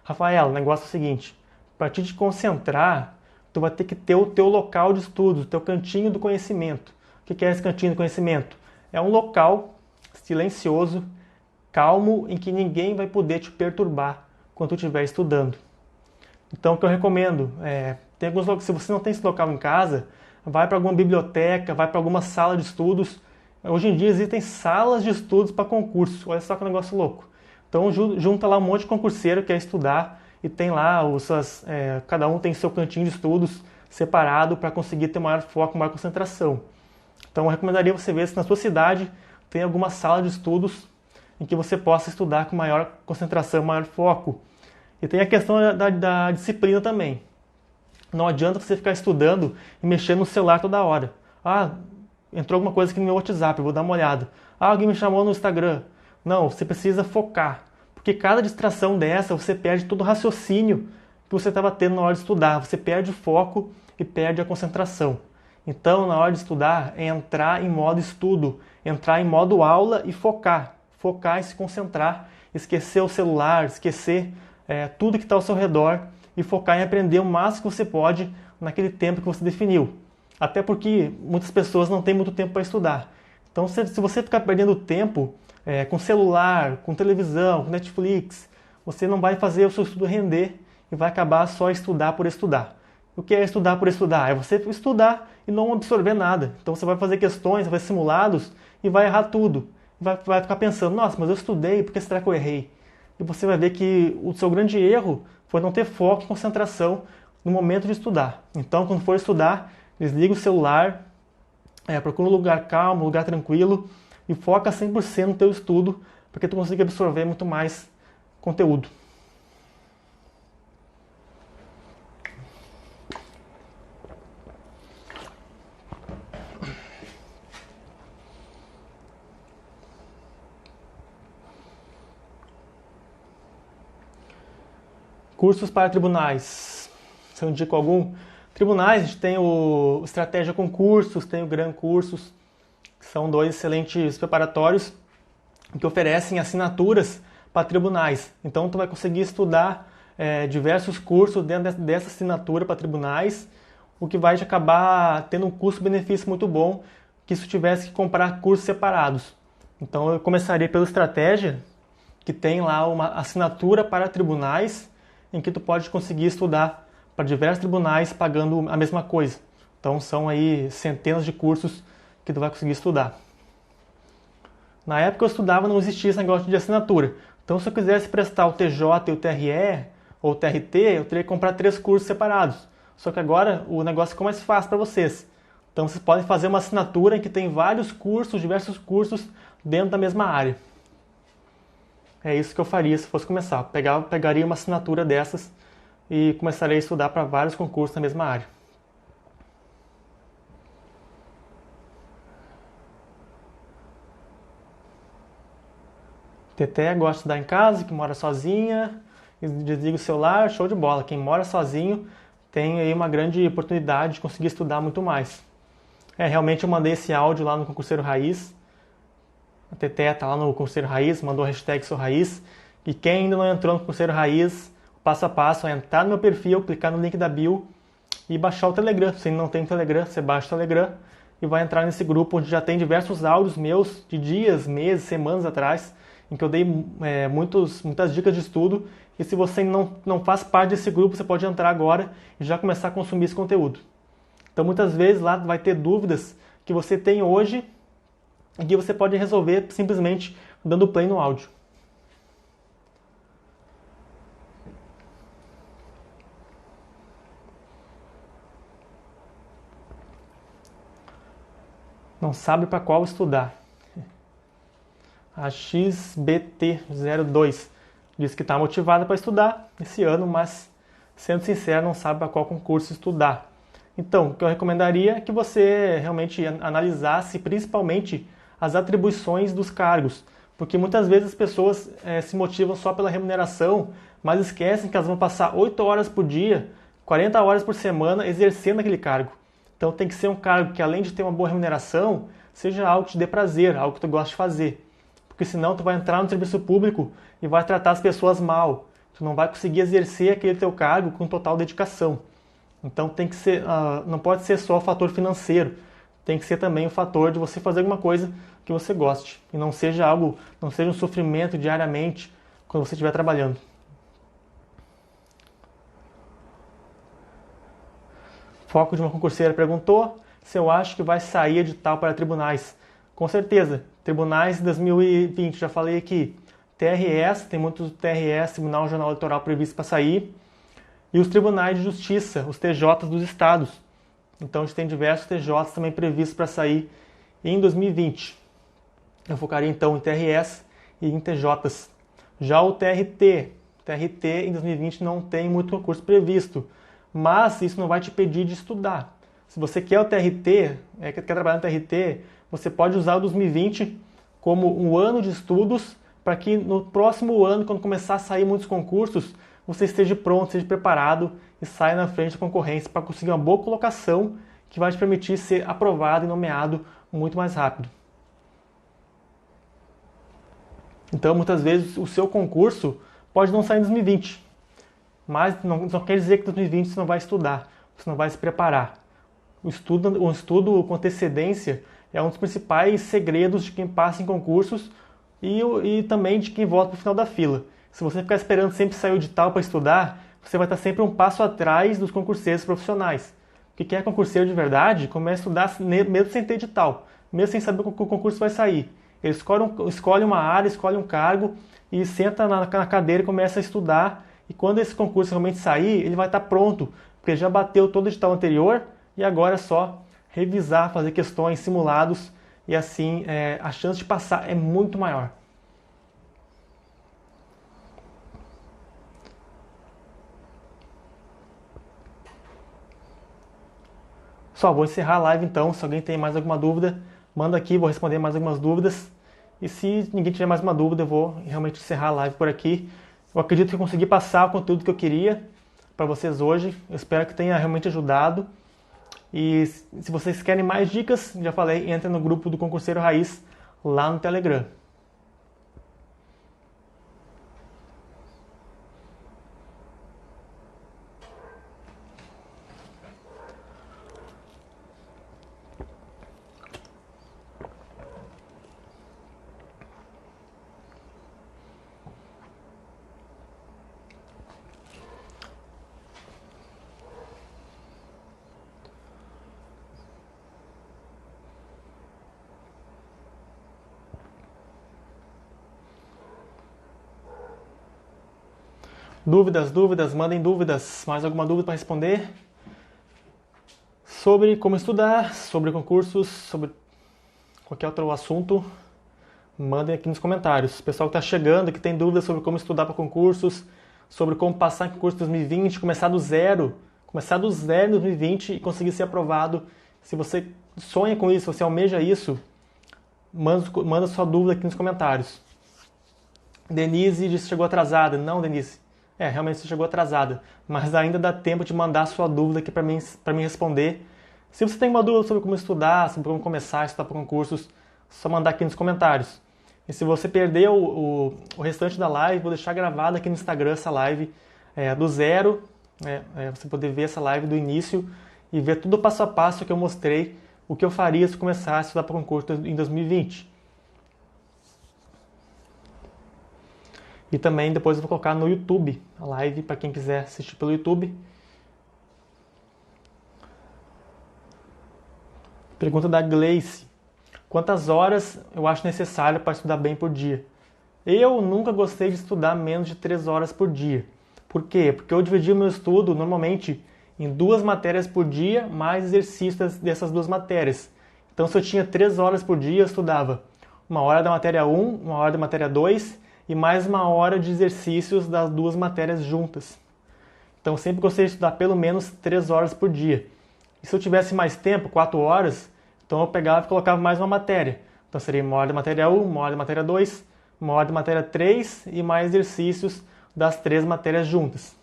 S1: Rafaela, o negócio é o seguinte. Para te concentrar, tu vai ter que ter o teu local de estudo, o teu cantinho do conhecimento. O que é esse cantinho do conhecimento? É um local silencioso, calmo, em que ninguém vai poder te perturbar quando tu estiver estudando. Então, o que eu recomendo tem alguns, se você não tem esse local em casa, vai para alguma biblioteca, vai para alguma sala de estudos. Hoje em dia existem salas de estudos para concurso. Olha só que negócio louco. Então, junta lá um monte de concurseiro que quer estudar e tem lá cada um tem seu cantinho de estudos separado para conseguir ter maior foco, maior concentração. Então, eu recomendaria você ver se na sua cidade tem alguma sala de estudos em que você possa estudar com maior concentração, maior foco. E tem a questão da disciplina também. Não adianta você ficar estudando e mexendo no celular toda hora. Entrou alguma coisa aqui no meu WhatsApp, eu vou dar uma olhada. Alguém me chamou no Instagram. Não, você precisa focar. Porque cada distração dessa, você perde todo o raciocínio que você estava tendo na hora de estudar. Você perde o foco e perde a concentração. Então, na hora de estudar, é entrar em modo estudo, entrar em modo aula e focar. Focar e se concentrar, esquecer o celular, esquecer tudo que está ao seu redor e focar em aprender o máximo que você pode naquele tempo que você definiu. Até porque muitas pessoas não têm muito tempo para estudar. Então, se você ficar perdendo tempo com celular, com televisão, com Netflix, você não vai fazer o seu estudo render e vai acabar só estudar por estudar. O que é estudar por estudar? É você estudar e não absorver nada. Então, você vai fazer questões, vai fazer simulados e vai errar tudo. Vai ficar pensando, nossa, mas eu estudei, por que será que eu errei? E você vai ver que o seu grande erro foi não ter foco e concentração no momento de estudar. Então, quando for estudar, desliga o celular, procura um lugar calmo, um lugar tranquilo e foca 100% no teu estudo para que tu consiga absorver muito mais conteúdo. Cursos para tribunais. Se eu indico algum? Tribunais, a gente tem o Estratégia Concursos, tem o Gran Cursos, que são 2 excelentes preparatórios que oferecem assinaturas para tribunais. Então, tu vai conseguir estudar diversos cursos dentro dessa assinatura para tribunais, o que vai te acabar tendo um custo-benefício muito bom que se tu tivesse que comprar cursos separados. Então, eu começaria pelo Estratégia, que tem lá uma assinatura para tribunais, em que tu pode conseguir estudar para diversos tribunais pagando a mesma coisa. Então são aí centenas de cursos que tu vai conseguir estudar. Na época eu estudava, não existia esse negócio de assinatura. Então se eu quisesse prestar o TJ e o TRE ou o TRT, eu teria que comprar 3 cursos separados. Só que agora o negócio ficou mais fácil para vocês. Então vocês podem fazer uma assinatura em que tem vários cursos, diversos cursos dentro da mesma área. É isso que eu faria se fosse começar. Pegaria uma assinatura dessas e começaria a estudar para vários concursos na mesma área. Teté gosta de estudar em casa, que mora sozinha, desliga o celular, show de bola. Quem mora sozinho tem aí uma grande oportunidade de conseguir estudar muito mais. Realmente eu mandei esse áudio lá no Concurseiro Raiz. A Teté tá lá no Concurseiro Raiz, mandou a hashtag Sou Raiz. E quem ainda não entrou no Concurseiro Raiz, o passo a passo é entrar no meu perfil, clicar no link da bio e baixar o Telegram. Se não tem Telegram, você baixa o Telegram e vai entrar nesse grupo onde já tem diversos áudios meus de dias, meses, semanas atrás, em que eu dei muitas dicas de estudo. E se você não faz parte desse grupo, você pode entrar agora e já começar a consumir esse conteúdo. Então muitas vezes lá vai ter dúvidas que você tem hoje e que você pode resolver simplesmente dando play no áudio. Não sabe para qual estudar. A XBT02 diz que está motivada para estudar esse ano, mas, sendo sincero, não sabe para qual concurso estudar. Então, o que eu recomendaria é que você realmente analisasse principalmente as atribuições dos cargos, porque muitas vezes as pessoas se motivam só pela remuneração, mas esquecem que elas vão passar 8 horas por dia, 40 horas por semana exercendo aquele cargo. Então tem que ser um cargo que, além de ter uma boa remuneração, seja algo que te dê prazer, algo que tu gosta de fazer. Porque senão tu vai entrar no serviço público e vai tratar as pessoas mal. Tu não vai conseguir exercer aquele teu cargo com total dedicação. Então tem que ser, não pode ser só o fator financeiro, tem que ser também o fator de você fazer alguma coisa que você goste e não seja um sofrimento diariamente quando você estiver trabalhando. Foco de uma concurseira perguntou se eu acho que vai sair edital para tribunais. Com certeza, tribunais de 2020, já falei aqui, TRS, tem muitos TRS, Tribunal Regional Eleitoral previsto para sair, e os tribunais de justiça, os TJs dos estados. Então a gente tem diversos TJs também previstos para sair em 2020. Eu focaria então em TRS e em TJs. Já o TRT em 2020 não tem muito concurso previsto, mas isso não vai te impedir de estudar. Se você quer o TRT, quer trabalhar no TRT, você pode usar o 2020 como um ano de estudos para que no próximo ano, quando começar a sair muitos concursos, você esteja pronto, esteja preparado e saia na frente da concorrência para conseguir uma boa colocação que vai te permitir ser aprovado e nomeado muito mais rápido. Então, muitas vezes, o seu concurso pode não sair em 2020, mas não quer dizer que em 2020 você não vai estudar, você não vai se preparar. O estudo com antecedência é um dos principais segredos de quem passa em concursos e também de quem volta para o final da fila. Se você ficar esperando sempre sair o edital para estudar, você vai estar sempre um passo atrás dos concurseiros profissionais. Porque quem é concurseiro de verdade começa a estudar mesmo sem ter edital, mesmo sem saber que o concurso vai sair. Ele escolhe uma área, escolhe um cargo e senta na cadeira e começa a estudar. E quando esse concurso realmente sair, ele vai estar pronto, porque ele já bateu todo o edital anterior e agora é só revisar, fazer questões, simulados, e assim a chance de passar é muito maior. Só vou encerrar a live então. Se alguém tem mais alguma dúvida, manda aqui, vou responder mais algumas dúvidas. E se ninguém tiver mais uma dúvida, eu vou realmente encerrar a live por aqui. Eu acredito que eu consegui passar o conteúdo que eu queria para vocês hoje. Eu espero que tenha realmente ajudado. E se vocês querem mais dicas, já falei, entre no grupo do Concurseiro Raiz lá no Telegram. Dúvidas, mandem dúvidas. Mais alguma dúvida para responder? Sobre como estudar, sobre concursos, sobre qualquer outro assunto, mandem aqui nos comentários. O pessoal que está chegando, que tem dúvidas sobre como estudar para concursos, sobre como passar em concurso 2020, começar do zero em 2020 e conseguir ser aprovado. Se você sonha com isso, se você almeja isso, manda sua dúvida aqui nos comentários. Denise disse que chegou atrasada. Não, Denise. Realmente você chegou atrasada, mas ainda dá tempo de mandar sua dúvida aqui para mim responder. Se você tem uma dúvida sobre como estudar, sobre como começar a estudar para concursos, só mandar aqui nos comentários. E se você perdeu o restante da live, vou deixar gravada aqui no Instagram essa live do zero. Você poder ver essa live do início e ver tudo passo a passo que eu mostrei o que eu faria se começasse a estudar para concurso em 2020. E também depois eu vou colocar no YouTube a live para quem quiser assistir pelo YouTube. Pergunta da Gleice. Quantas horas eu acho necessário para estudar bem por dia? Eu nunca gostei de estudar menos de 3 horas por dia. Por quê? Porque eu dividi o meu estudo normalmente em 2 matérias por dia, mais exercícios dessas 2 matérias. Então, se eu tinha 3 horas por dia, eu estudava 1 hora da matéria 1, 1 hora da matéria 2 e mais 1 hora de exercícios das 2 matérias juntas. Então, eu sempre gostei de estudar pelo menos 3 horas por dia. E se eu tivesse mais tempo, 4 horas, então eu pegava e colocava mais uma matéria. Então, seria 1 hora da matéria 1, 1 hora da matéria 2, 1 hora da matéria 3 e mais exercícios das 3 matérias juntas.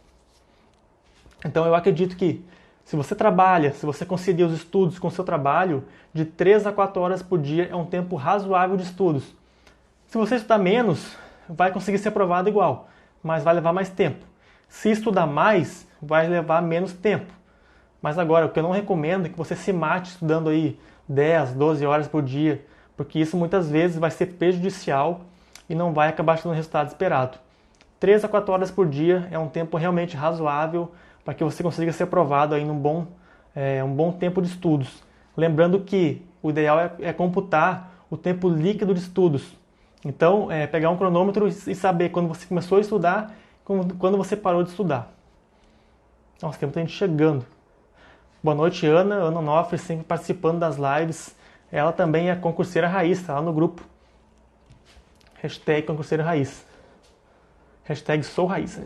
S1: Então eu acredito que se você trabalha, se você concilia os estudos com o seu trabalho, de 3 a 4 horas por dia é um tempo razoável de estudos. Se você estudar menos, vai conseguir ser aprovado igual, mas vai levar mais tempo. Se estudar mais, vai levar menos tempo. Mas agora, o que eu não recomendo é que você se mate estudando aí 10, 12 horas por dia, porque isso muitas vezes vai ser prejudicial e não vai acabar te dando o resultado esperado. 3 a 4 horas por dia é um tempo realmente razoável para que você consiga ser aprovado aí num um bom tempo de estudos. Lembrando que o ideal é computar o tempo líquido de estudos. Então, pegar um cronômetro e saber quando você começou a estudar e quando você parou de estudar. Nossa, tem muita gente chegando. Boa noite, Ana. Ana Onofre, sempre participando das lives. Ela também é concurseira raiz, está lá no grupo. Hashtag concurseira raiz. Hashtag sou raiz.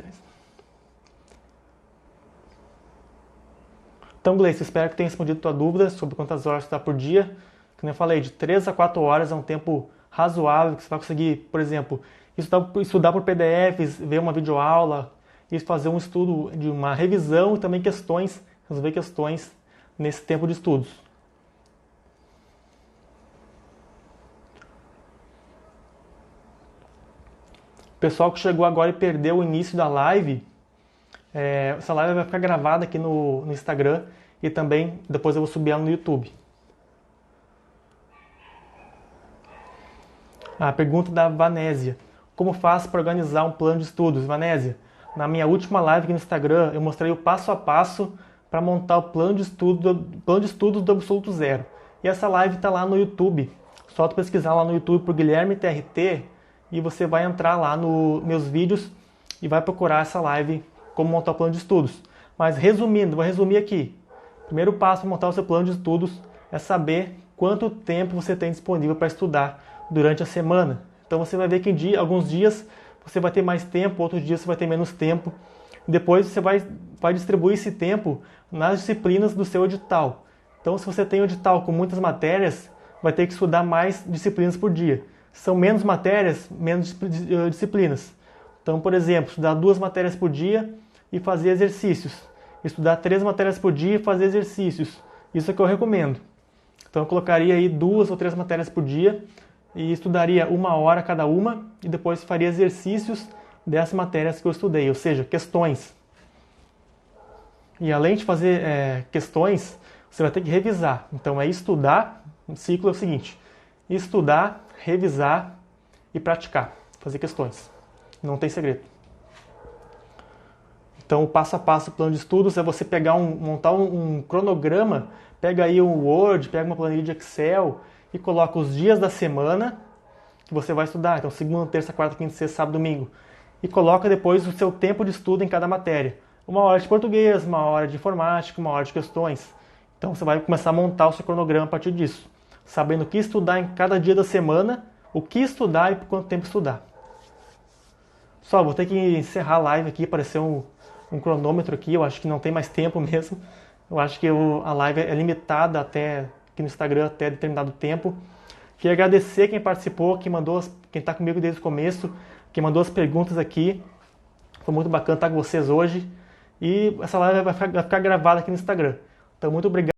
S1: Então, Gleice, espero que tenha respondido a tua dúvida sobre quantas horas está por dia. Como eu falei, de 3 a 4 horas é um tempo razoável que você vai conseguir, por exemplo, estudar por PDFs, ver uma videoaula, e fazer um estudo de uma revisão e também resolver questões nesse tempo de estudos. O pessoal que chegou agora e perdeu o início da live, essa live vai ficar gravada aqui no Instagram e também depois eu vou subir ela no YouTube. A pergunta da Vanésia. Como faço para organizar um plano de estudos? Vanésia, na minha última live aqui no Instagram, eu mostrei o passo a passo para montar o plano de estudos do Absoluto Zero. E essa live está lá no YouTube. Só tu pesquisar lá no YouTube por Guilherme TRT e você vai entrar lá nos meus vídeos e vai procurar essa live, como montar o plano de estudos. Mas resumindo, vou resumir aqui. Primeiro passo para montar o seu plano de estudos é saber quanto tempo você tem disponível para estudar durante a semana. Então você vai ver que alguns dias você vai ter mais tempo, outros dias você vai ter menos tempo. Depois você vai distribuir esse tempo nas disciplinas do seu edital. Então se você tem um edital com muitas matérias, vai ter que estudar mais disciplinas por dia. São menos matérias, menos disciplinas. Então, por exemplo, estudar 2 matérias por dia e fazer exercícios. Estudar 3 matérias por dia e fazer exercícios. Isso é o que eu recomendo. Então eu colocaria aí 2 ou 3 matérias por dia e estudaria 1 hora cada uma e depois faria exercícios dessas matérias que eu estudei, ou seja, questões. E além de fazer questões, você vai ter que revisar. Então é estudar, o ciclo é o seguinte: estudar, revisar e praticar, fazer questões. Não tem segredo. Então o passo a passo do plano de estudos é você montar um cronograma, pega aí um Word, pega uma planilha de Excel e coloca os dias da semana que você vai estudar. Então segunda, terça, quarta, quinta, sexta, sábado, domingo. E coloca depois o seu tempo de estudo em cada matéria. 1 hora de português, 1 hora de informática, 1 hora de questões. Então você vai começar a montar o seu cronograma a partir disso. Sabendo o que estudar em cada dia da semana, o que estudar e por quanto tempo estudar. Só, vou ter que encerrar a live aqui, apareceu um cronômetro aqui, eu acho que não tem mais tempo mesmo. Eu acho que a live é limitada aqui no Instagram até determinado tempo. Queria agradecer quem participou, quem está comigo desde o começo, quem mandou as perguntas aqui. Foi muito bacana estar com vocês hoje. E essa live vai ficar gravada aqui no Instagram. Então, muito obrigado.